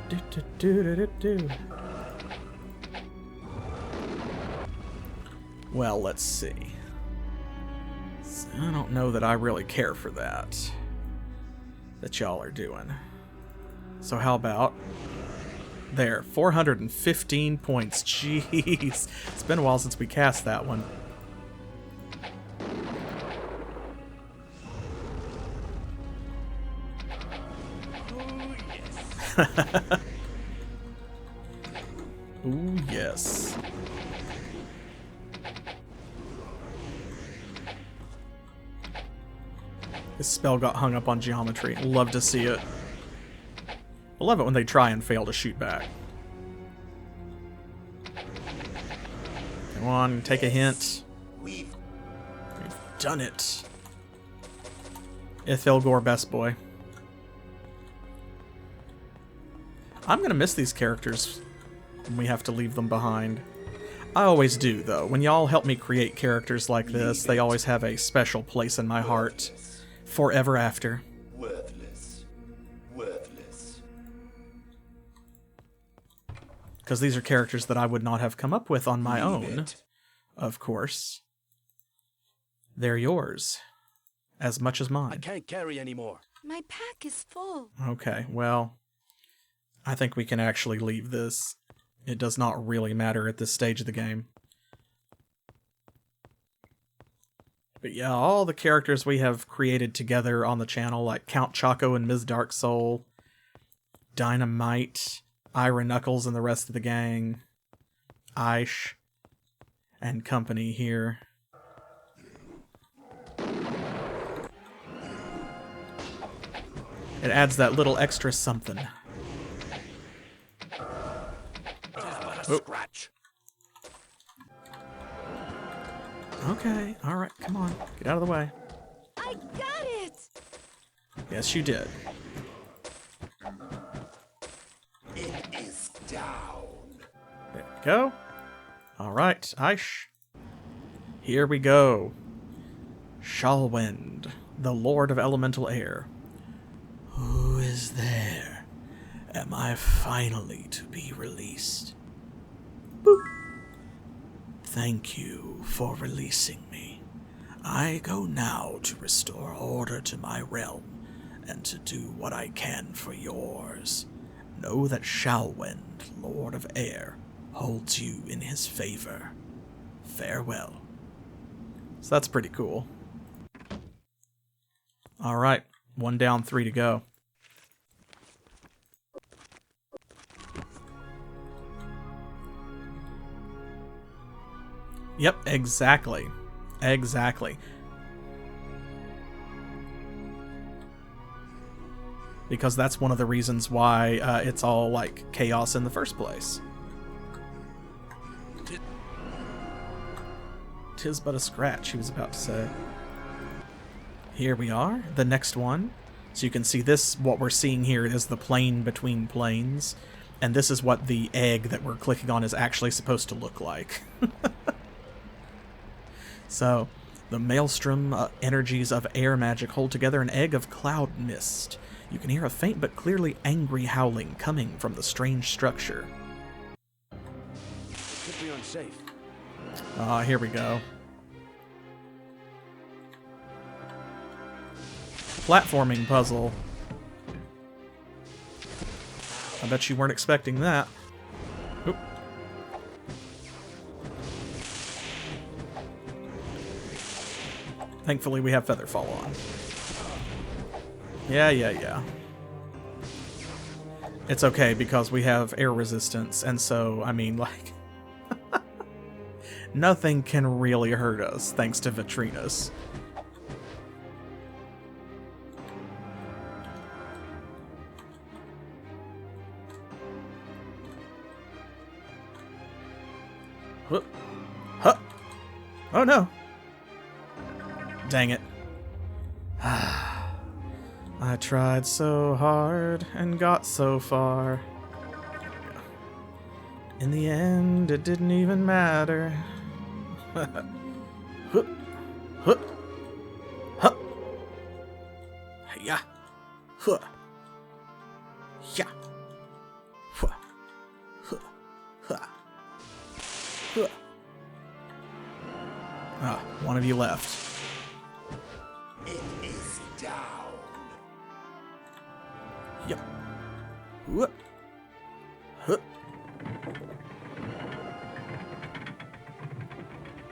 Do, do, do, do, do, do. Well, let's see. I don't know that I really care for that y'all are doing. So how about... there, 415 points. Jeez. It's been a while since we cast that one. Ooh, yes. This spell got hung up on geometry. Love to see it. I love it when they try and fail to shoot back. Come on, take a hint. We've done it. Ithilgor, best boy. I'm gonna miss these characters when we have to leave them behind. I always do, though. When y'all help me create characters like this, they always have a special place in my heart. Forever after. Worthless. Worthless. Because these are characters that I would not have come up with on my own. Of course. They're yours. As much as mine. I can't carry anymore. My pack is full. Okay, well... I think we can actually leave this. It does not really matter at this stage of the game. But yeah, all the characters we have created together on the channel, like Count Choco and Ms. Dark Soul, Dynamite, Ira Knuckles and the rest of the gang, Eich, and company here. It adds that little extra something. Scratch. Okay, alright, come on. Get out of the way. I got it! Yes, you did. It is down. There we go. Alright, Eich. Here we go. Shalwind, the Lord of Elemental Air. Who is there? Am I finally to be released? Boop. Thank you for releasing me. I go now to restore order to my realm and to do what I can for yours. Know that Shalwind, Lord of Air, holds you in his favor. Farewell. So that's pretty cool. Alright, 1 down, 3 to go. Yep, exactly. Exactly. Because that's one of the reasons why it's all, like, chaos in the first place. "'Tis but a scratch," he was about to say. Here we are, the next one. So you can see this, what we're seeing here is the plane between planes. And this is what the egg that we're clicking on is actually supposed to look like. So, the maelstrom energies of air magic hold together an egg of cloud mist. You can hear a faint but clearly angry howling coming from the strange structure. Could be unsafe. Here we go. Platforming puzzle. I bet you weren't expecting that. Oop. Thankfully we have Featherfall on. Yeah. It's okay because we have air resistance, and so, I mean, like... nothing can really hurt us, thanks to Vitrinus. Huh. Oh no! Dang it. I tried so hard and got so far. In the end, it didn't even matter. Huh. Huh. Huh. Yeah. Huh. Yeah. Huh. Huh. Huh. Huh. Ah, one of you left. It is down. Yep. Whoop. Huh.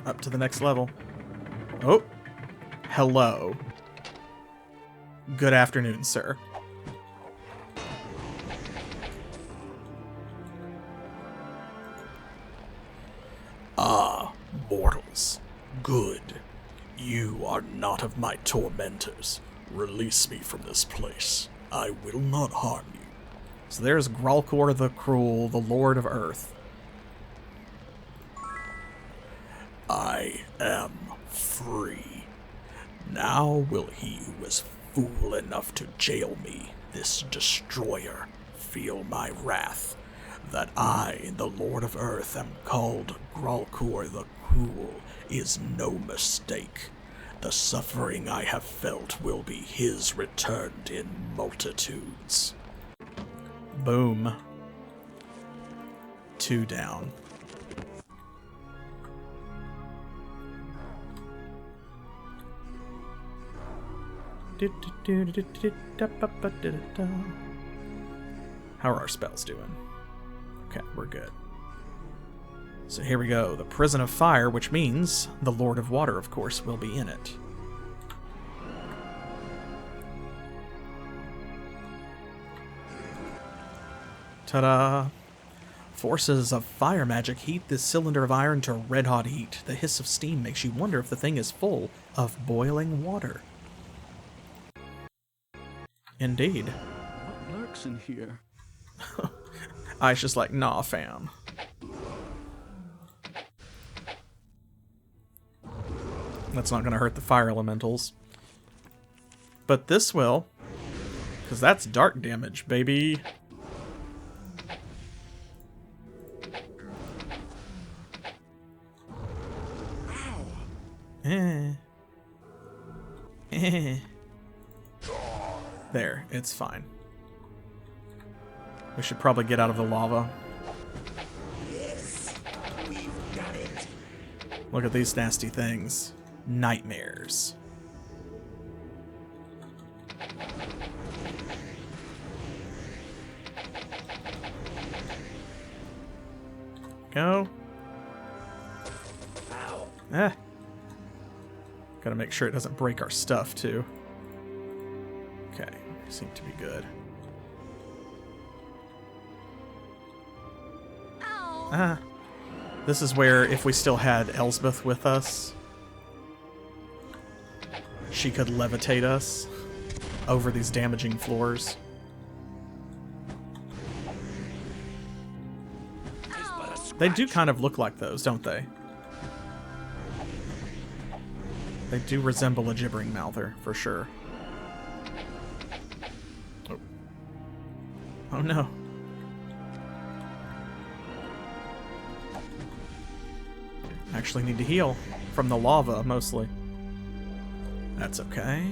Up to the next level. Oh. Hello. Good afternoon, sir. Ah, mortals. Good. You are not of my tormentors. Release me from this place. I will not harm you. So there's Gralkor the Cruel, the Lord of Earth. I am free. Now will he who was fool enough to jail me, this destroyer, feel my wrath, that I, the Lord of Earth, am called Gralkor the Cruel, is no mistake. The suffering I have felt will be his returned in multitudes. Boom. 2 down. How are our spells doing? Okay, we're good. So here we go. The Prison of Fire, which means the Lord of Water, of course, will be in it. Ta-da! Forces of fire magic heat this cylinder of iron to red-hot heat. The hiss of steam makes you wonder if the thing is full of boiling water. Indeed. What lurks in here? Eich just like, nah, fam. That's not gonna hurt the fire elementals. But this will. Because that's dark damage, baby. There, it's fine. We should probably get out of the lava. Yes, we've done it. Look at these nasty things. Nightmares. go. Ah. Gotta make sure it doesn't break our stuff, too. Okay, seem to be good. Ah. This is where, if we still had Elsbeth with us, she could levitate us over these damaging floors. They do kind of look like those, don't they? They do resemble a gibbering mouther, for sure. Oh, oh no. Actually need to heal from the lava, mostly. That's okay.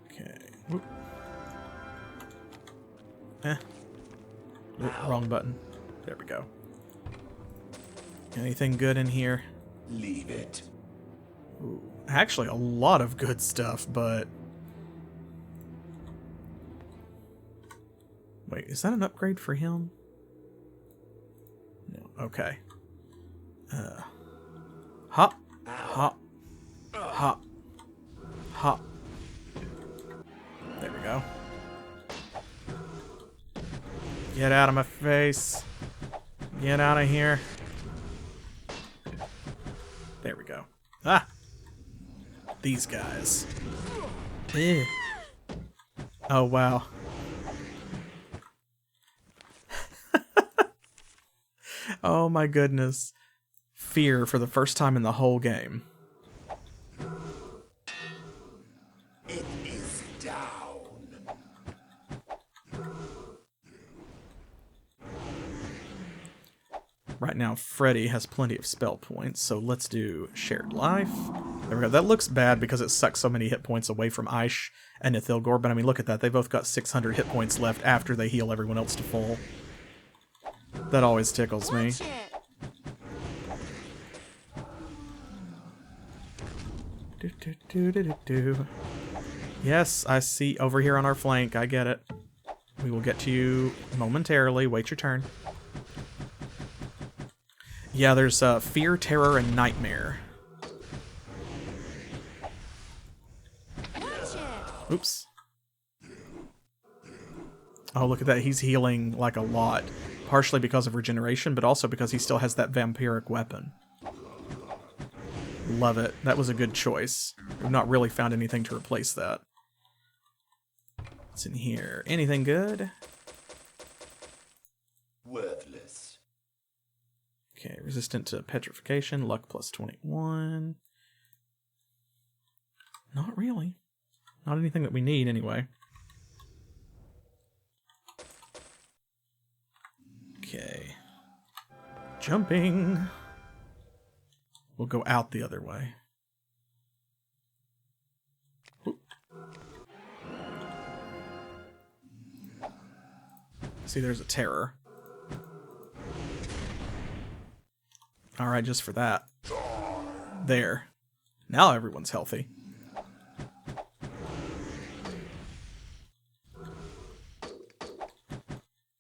Okay. Whoop. Oop, wrong button. There we go. Anything good in here? Leave it. Ooh, actually, a lot of good stuff, but... Wait, is that an upgrade for him? No, okay. Hop, hop, hop, hop. There we go. Get out of my face. Get out of here. There we go. Ah! These guys. Ew. Oh, wow. Oh my goodness. Fear for the first time in the whole game. It is down. Right now, Freddy has plenty of spell points, so let's do Shared Life. There we go. That looks bad because it sucks so many hit points away from Eich and Ithilgor, but I mean, look at that. They both got 600 hit points left after they heal everyone else to full. That always tickles me. Do, do, do, do, do, do. Yes, I see over here on our flank. I get it. We will get to you momentarily. Wait your turn. Yeah, there's Fear, Terror, and Nightmare. Oops. Oh, look at that. He's healing like a lot. Partially because of regeneration, but also because he still has that vampiric weapon. Love it. That was a good choice. We've not really found anything to replace that. What's in here? Anything good? Worthless. Okay, resistant to petrification, luck plus 21. Not really. Not anything that we need, anyway. Okay. Jumping. We'll go out the other way. Oop. See, there's a terror. Alright, just for that. There. Now everyone's healthy.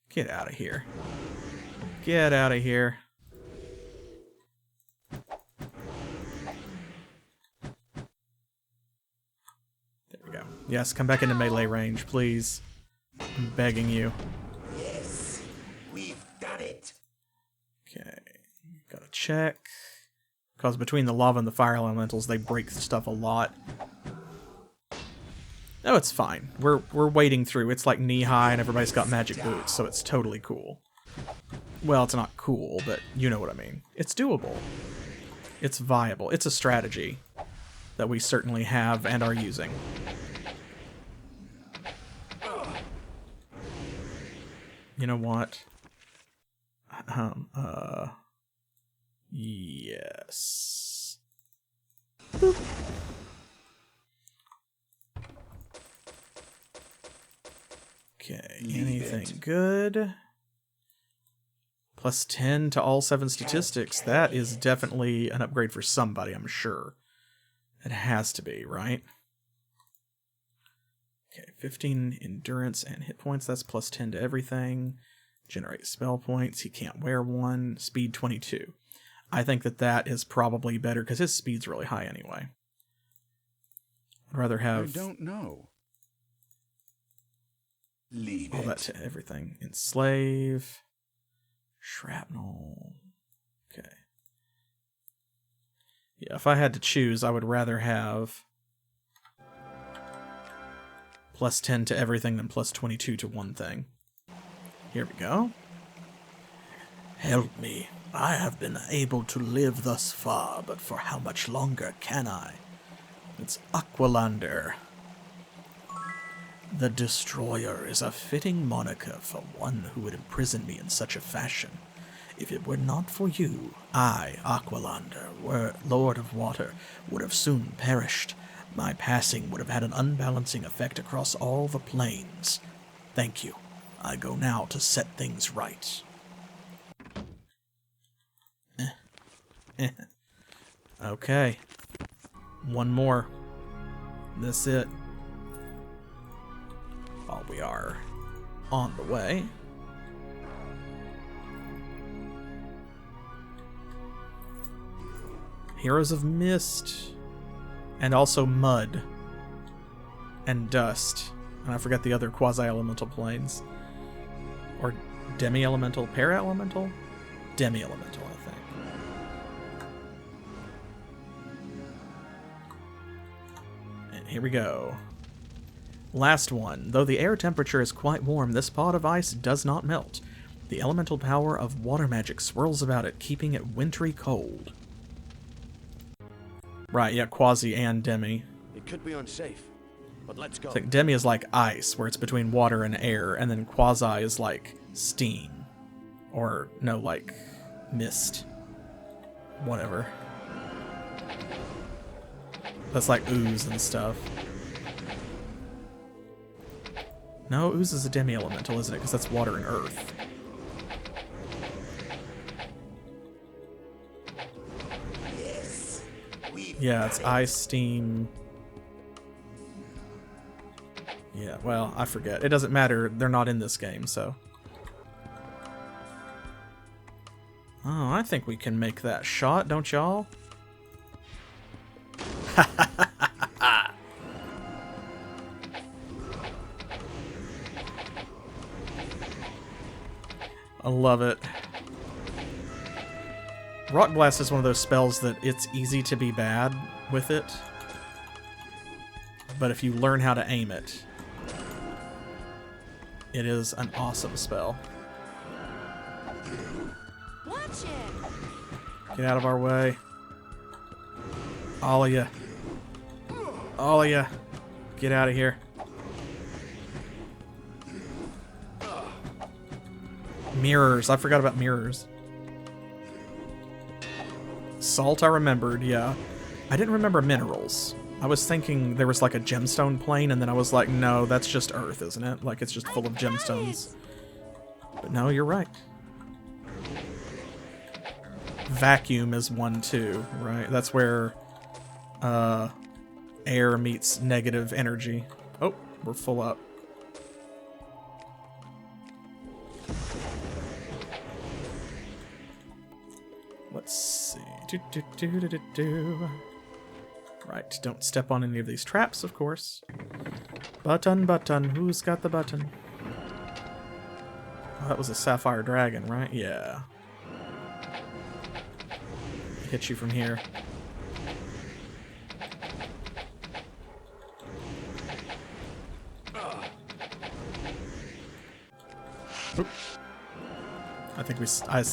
Get out of here. Get out of here. There we go. Yes, come back into melee range, please. I'm begging you. Yes, we've done it. Okay. Gotta check. Because between the lava and the fire elementals, they break stuff a lot. No, it's fine. We're wading through. It's like knee-high and everybody's got magic boots, so it's totally cool. Well, it's not cool, but you know what I mean. It's doable. It's viable. It's a strategy that we certainly have and are using. You know what? Yes. Boop. Okay, anything good? Plus 10 to all 7 statistics. That is definitely an upgrade for somebody, I'm sure. It has to be, right? Okay, 15 endurance and hit points. That's plus 10 to everything. Generate spell points. He can't wear one. Speed 22. I think that is probably better because his speed's really high anyway. I'd rather have... I don't know. Leave all it. that to everything. Enslave. Shrapnel. Okay. Yeah, if I had to choose, I would rather have plus 10 to everything than plus 22 to one thing. Here we go. Help me. I have been able to live thus far, but for how much longer can I? It's Aqualander. The Destroyer is a fitting moniker for one who would imprison me in such a fashion. If it were not for you, I, Aqualander, Lord of Water, would have soon perished. My passing would have had an unbalancing effect across all the planes. Thank you. I go now to set things right. Okay. One more. That's it. While we are on the way. Heroes of Mist. And also Mud. And Dust. And I forgot the other quasi-elemental planes. Or demi-elemental? Para-elemental? Demi-elemental, I think. And here we go. Last one. Though the air temperature is quite warm, this pod of ice does not melt. The elemental power of water magic swirls about it, keeping it wintry cold. Right, yeah, quasi and demi. It could be unsafe, but let's go. It's like demi is like ice, where it's between water and air, and then quasi is like steam. Or, no, like mist. Whatever. That's like ooze and stuff. No, ooze is a demi-elemental, isn't it? Because that's water and earth. Yes. Yeah, it's ice, steam... Yeah, well, I forget. It doesn't matter. They're not in this game, so... Oh, I think we can make that shot, don't y'all? I love it. Rock Blast is one of those spells that it's easy to be bad with it. But if you learn how to aim it, it is an awesome spell. Watch it. Get out of our way. All of you. All of you. Get out of here. Mirrors. I forgot about mirrors. Salt I remembered, yeah. I didn't remember minerals. I was thinking there was like a gemstone plane, and then I was like, no, that's just Earth, isn't it? Like, it's just full of gemstones. But no, you're right. Vacuum is one too, right? That's where air meets negative energy. Oh, we're full up. Let's see. Right, don't step on any of these traps, of course. Button, who's got the button? Oh, that was a sapphire dragon, right? Yeah. Hit you from here. Oop. I think I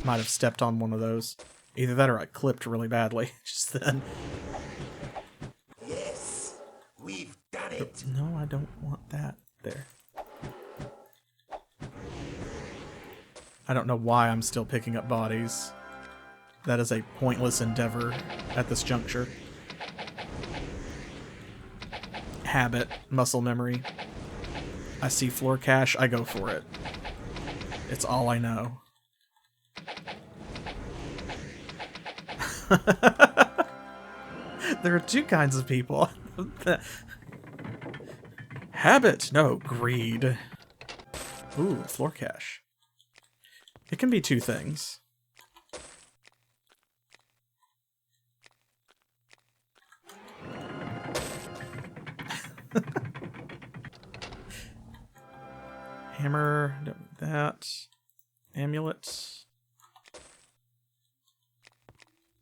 might have stepped on one of those. Either that or I clipped really badly just then. Yes. We've done it. No, I don't want that there. I don't know why I'm still picking up bodies. That is a pointless endeavor at this juncture. Habit, muscle memory. I see floor cache, I go for it. It's all I know. There are two kinds of people. Habit! No, greed. Ooh, floor cash. It can be two things. Hammer, don't need that. Amulet.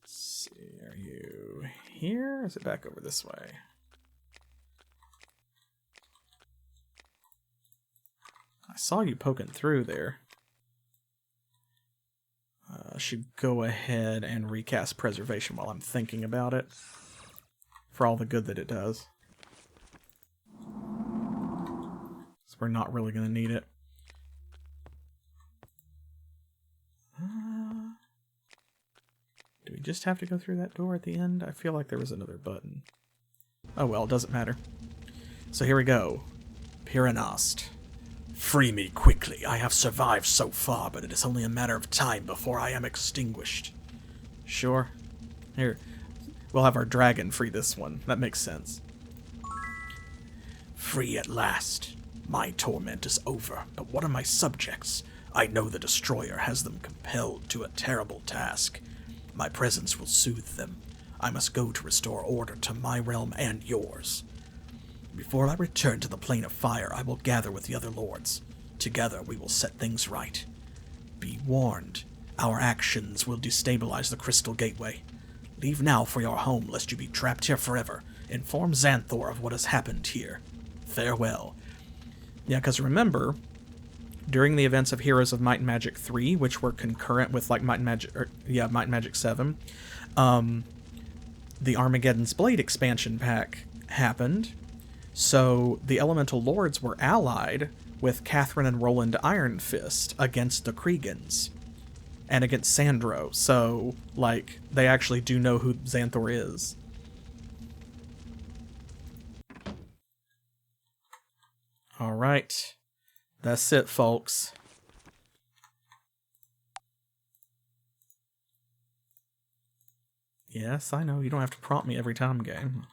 Let's see, are you here? Or is it back over this way? I saw you poking through there. I should go ahead and recast Preservation while I'm thinking about it. For all the good that it does. So we're not really going to need it. Do we just have to go through that door at the end? I feel like there was another button. Oh well, it doesn't matter. So here we go. Pyranost. Free me quickly. I have survived so far, but it is only a matter of time before I am extinguished. Sure. Here. We'll have our dragon free this one. That makes sense. Free at last. My torment is over, but what are my subjects? I know the Destroyer has them compelled to a terrible task. My presence will soothe them. I must go to restore order to my realm and yours. Before I return to the Plane of Fire, I will gather with the other lords. Together we will set things right. Be warned, our actions will destabilize the Crystal Gateway. Leave now for your home, lest you be trapped here forever. Inform Xanthor of what has happened here. Farewell. Yeah, because remember, during the events of Heroes of Might and Magic 3, which were concurrent with like Might and Magic 7, the Armageddon's Blade expansion pack happened. So the Elemental Lords were allied with Catherine and Roland Iron Fist against the Kriegans and against Sandro. So, like, they actually do know who Xanthor is. Alright. That's it, folks. Yes, I know. You don't have to prompt me every time, game.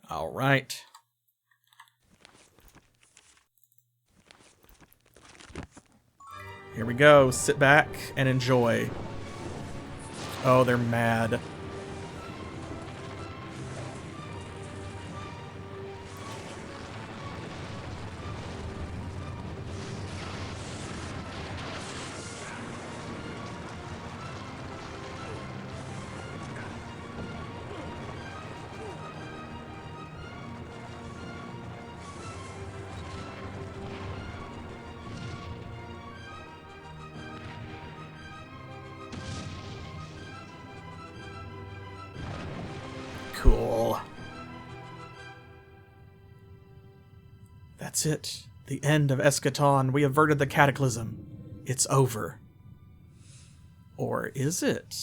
Alright. Here we go. Sit back and enjoy. Oh, they're mad. Cool. That's it. The end of Escaton. We averted the cataclysm. It's over. Or is it?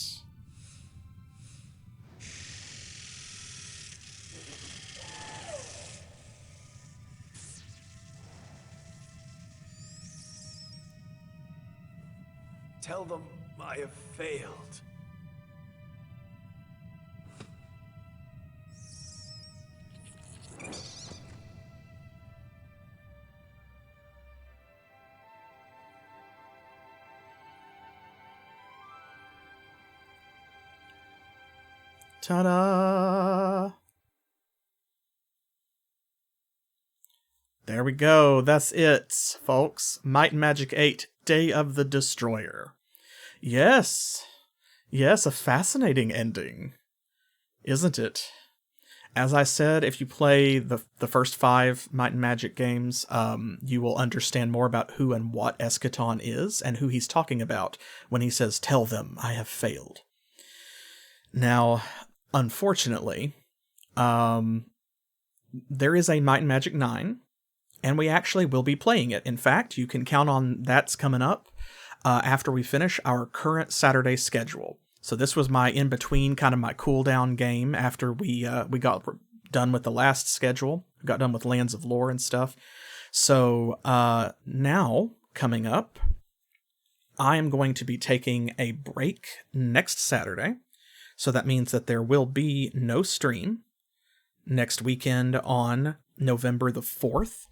Tell them I have failed. Ta-da! There we go. That's it, folks. Might and Magic 8, Day of the Destroyer. Yes. Yes, a fascinating ending. Isn't it? As I said, if you play the first 5 Might and Magic games, you will understand more about who and what Escaton is and who he's talking about when he says, "Tell them I have failed." Now, unfortunately, there is a Might and Magic 9, and we actually will be playing it. In fact, you can count on that's coming up after we finish our current Saturday schedule. So this was my in-between, kind of my cool-down game after we got done with the last schedule. We got done with Lands of Lore and stuff. So now, coming up, I am going to be taking a break next Saturday. So that means that there will be no stream, next weekend on November the 4th.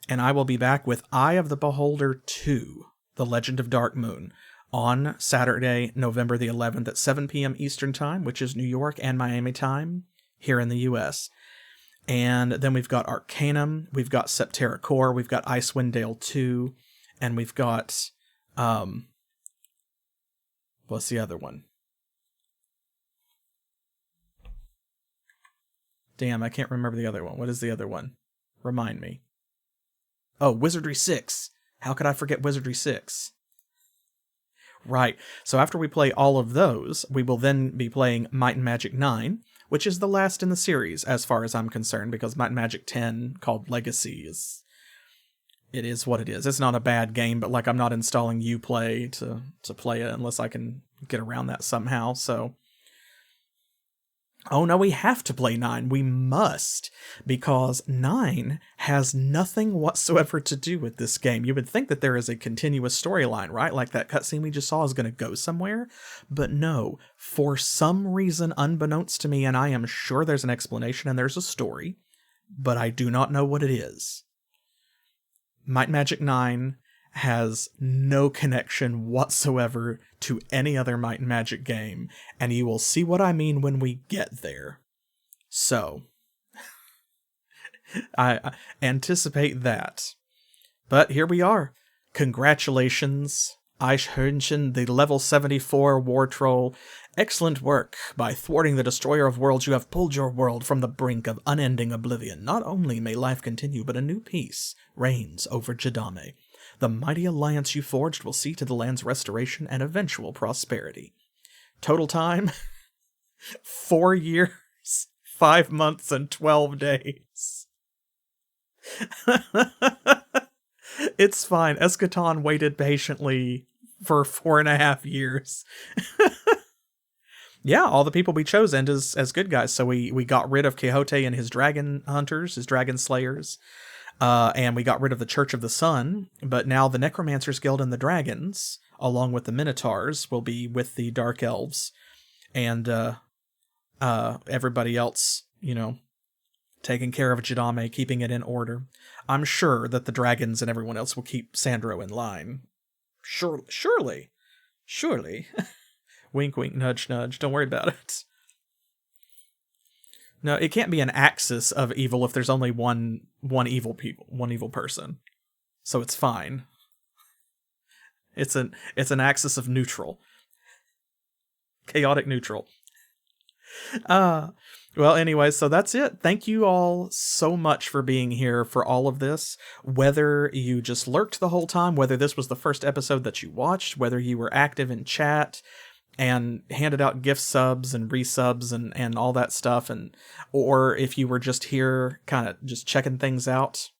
And I will be back with Eye of the Beholder 2, The Legend of Dark Moon, on Saturday, November the 11th at 7 p.m. Eastern Time, which is New York and Miami time here in the U.S. And then we've got Arcanum, we've got Septerra Core, we've got Icewind Dale 2, and we've got, what's the other one? Damn, I can't remember the other one. What is the other one? Remind me. Oh, Wizardry 6. How could I forget Wizardry 6? Right. So after we play all of those, we will then be playing Might and Magic 9, which is the last in the series, as far as I'm concerned, because Might and Magic 10, called Legacy, it is what it is. It's not a bad game, but like I'm not installing Uplay to play it unless I can get around that somehow, so... Oh no, we have to play 9. We must, because 9 has nothing whatsoever to do with this game. You would think that there is a continuous storyline, right? Like that cutscene we just saw is going to go somewhere. But no, for some reason unbeknownst to me, and I am sure there's an explanation and there's a story, but I do not know what it is. Might and Magic 9 has no connection whatsoever to any other Might and Magic game, and you will see what I mean when we get there. So, I anticipate that. But here we are. Congratulations, Eiching, the level 74 War Troll. Excellent work. By thwarting the Destroyer of Worlds, you have pulled your world from the brink of unending oblivion. Not only may life continue, but a new peace reigns over Jadame. The mighty alliance you forged will see to the land's restoration and eventual prosperity. Total time? 4 years, 5 months, and 12 days. It's fine. Escaton waited patiently for 4.5 years. Yeah, all the people we chose end as good guys. So we got rid of Quixote and his dragon hunters, his dragon slayers. And we got rid of the Church of the Sun, but now the Necromancers Guild and the Dragons, along with the Minotaurs, will be with the Dark Elves, and everybody else, taking care of Jadame, keeping it in order. I'm sure that the dragons and everyone else will keep Sandro in line. Surely. Wink, wink, nudge, nudge. Don't worry about it. No, it can't be an axis of evil if there's only one evil person. So it's fine. It's an axis of neutral. Chaotic neutral. Well, anyway, so that's it. Thank you all so much for being here for all of this. Whether you just lurked the whole time, whether this was the first episode that you watched, whether you were active in chat and handed out gift subs and resubs and all that stuff, or if you were just here kind of just checking things out,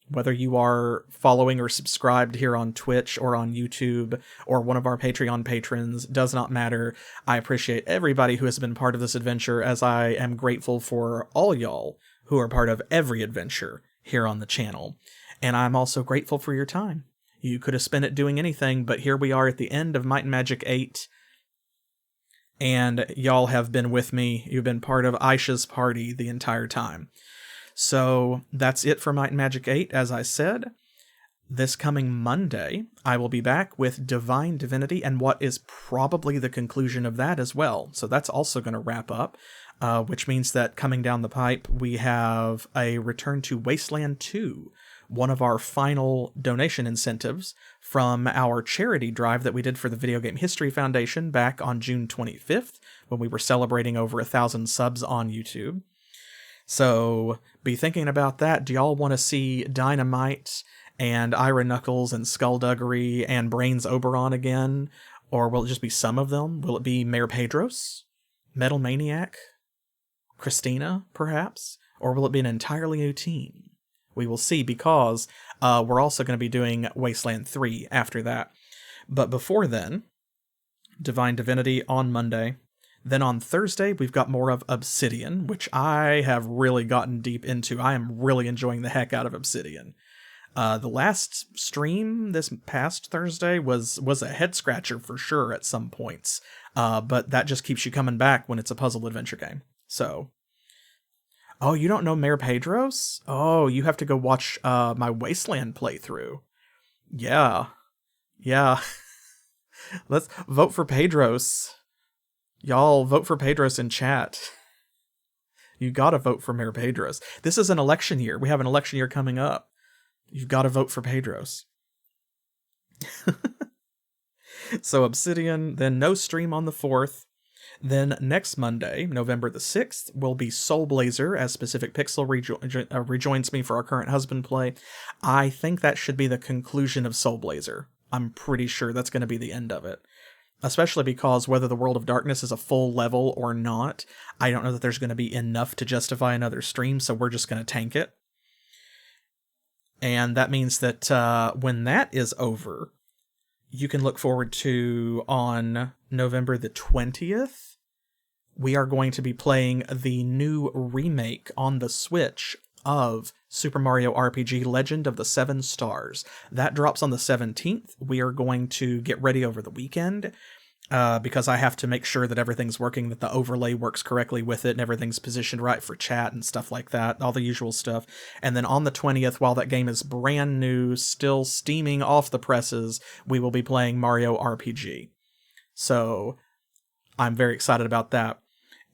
whether you are following or subscribed here on Twitch or on YouTube or one of our Patreon patrons, does not matter. I appreciate everybody who has been part of this adventure, as I am grateful for all y'all who are part of every adventure here on the channel. And I'm also grateful for your time. You could have spent it doing anything, but here we are at the end of Might and Magic 8. And y'all have been with me. You've been part of Aisha's party the entire time. So that's it for Might and Magic 8, as I said. This coming Monday, I will be back with Divine Divinity and what is probably the conclusion of that as well. So that's also going to wrap up, which means that coming down the pipe, we have a return to Wasteland 2, one of our final donation incentives from our charity drive that we did for the Video Game History Foundation back on June 25th, when we were celebrating over 1,000 subs on YouTube. So be thinking about that. Do y'all want to see Dynamite and Ira Knuckles and Skullduggery and Brains Oberon again? Or will it just be some of them? Will it be Mayor Pedros? Metal Maniac? Christina, perhaps? Or will it be an entirely new team? We will see, because we're also going to be doing Wasteland 3 after that. But before then, Divine Divinity on Monday. Then on Thursday, we've got more of Obsidian, which I have really gotten deep into. I am really enjoying the heck out of Obsidian. The last stream this past Thursday was a head-scratcher for sure at some points. But that just keeps you coming back when it's a puzzle adventure game. So, Oh, you don't know Mayor Pedros? Oh, you have to go watch my Wasteland playthrough. Yeah. Yeah. Let's vote for Pedros. Y'all vote for Pedros in chat. You gotta vote for Mayor Pedros. This is an election year. We have an election year coming up. You've gotta vote for Pedros. So Obsidian, then no stream on the 4th. Then next Monday, November the 6th, will be Soul Blazer as Specific Pixel rejoins me for our current husband play. I think that should be the conclusion of Soul Blazer. I'm pretty sure that's going to be the end of it. Especially because whether the World of Darkness is a full level or not, I don't know that there's going to be enough to justify another stream, so we're just going to tank it. And that means that when that is over, you can look forward to, on November the 20th, we are going to be playing the new remake on the Switch of Super Mario RPG Legend of the Seven Stars. That drops on the 17th. We are going to get ready over the weekend, because I have to make sure that everything's working, that the overlay works correctly with it, and everything's positioned right for chat and stuff like that, all the usual stuff. And then on the 20th, while that game is brand new, still steaming off the presses, we will be playing Mario RPG. So I'm very excited about that.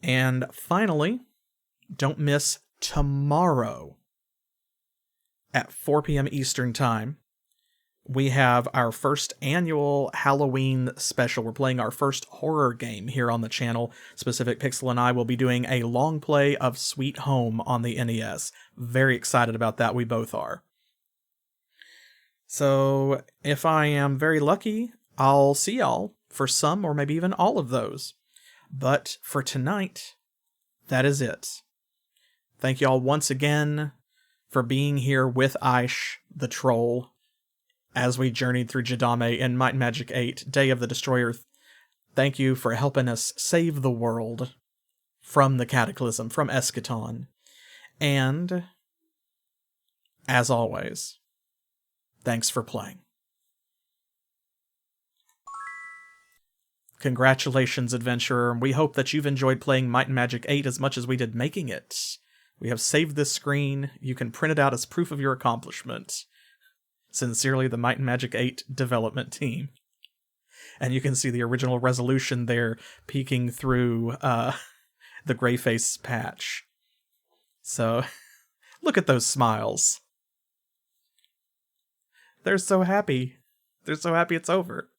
And finally, don't miss tomorrow at 4 p.m. Eastern Time. We have our first annual Halloween special. We're playing our first horror game here on the channel. Specific Pixel and I will be doing a long play of Sweet Home on the NES. Very excited about that. We both are. So if I am very lucky, I'll see y'all for some or maybe even all of those. But for tonight, that is it. Thank y'all once again for being here with Eich, the troll, as we journeyed through Jadame in Might and Magic 8, Day of the Destroyer. Thank you for helping us save the world from the cataclysm, from Escaton. And, as always, thanks for playing. Congratulations, adventurer, and we hope that you've enjoyed playing Might and Magic 8 as much as we did making it. We have saved this screen. You can print it out as proof of your accomplishment. Sincerely, the Might and Magic 8 development team. And you can see the original resolution there peeking through the Greyface patch. So, look at those smiles. They're so happy. They're so happy it's over.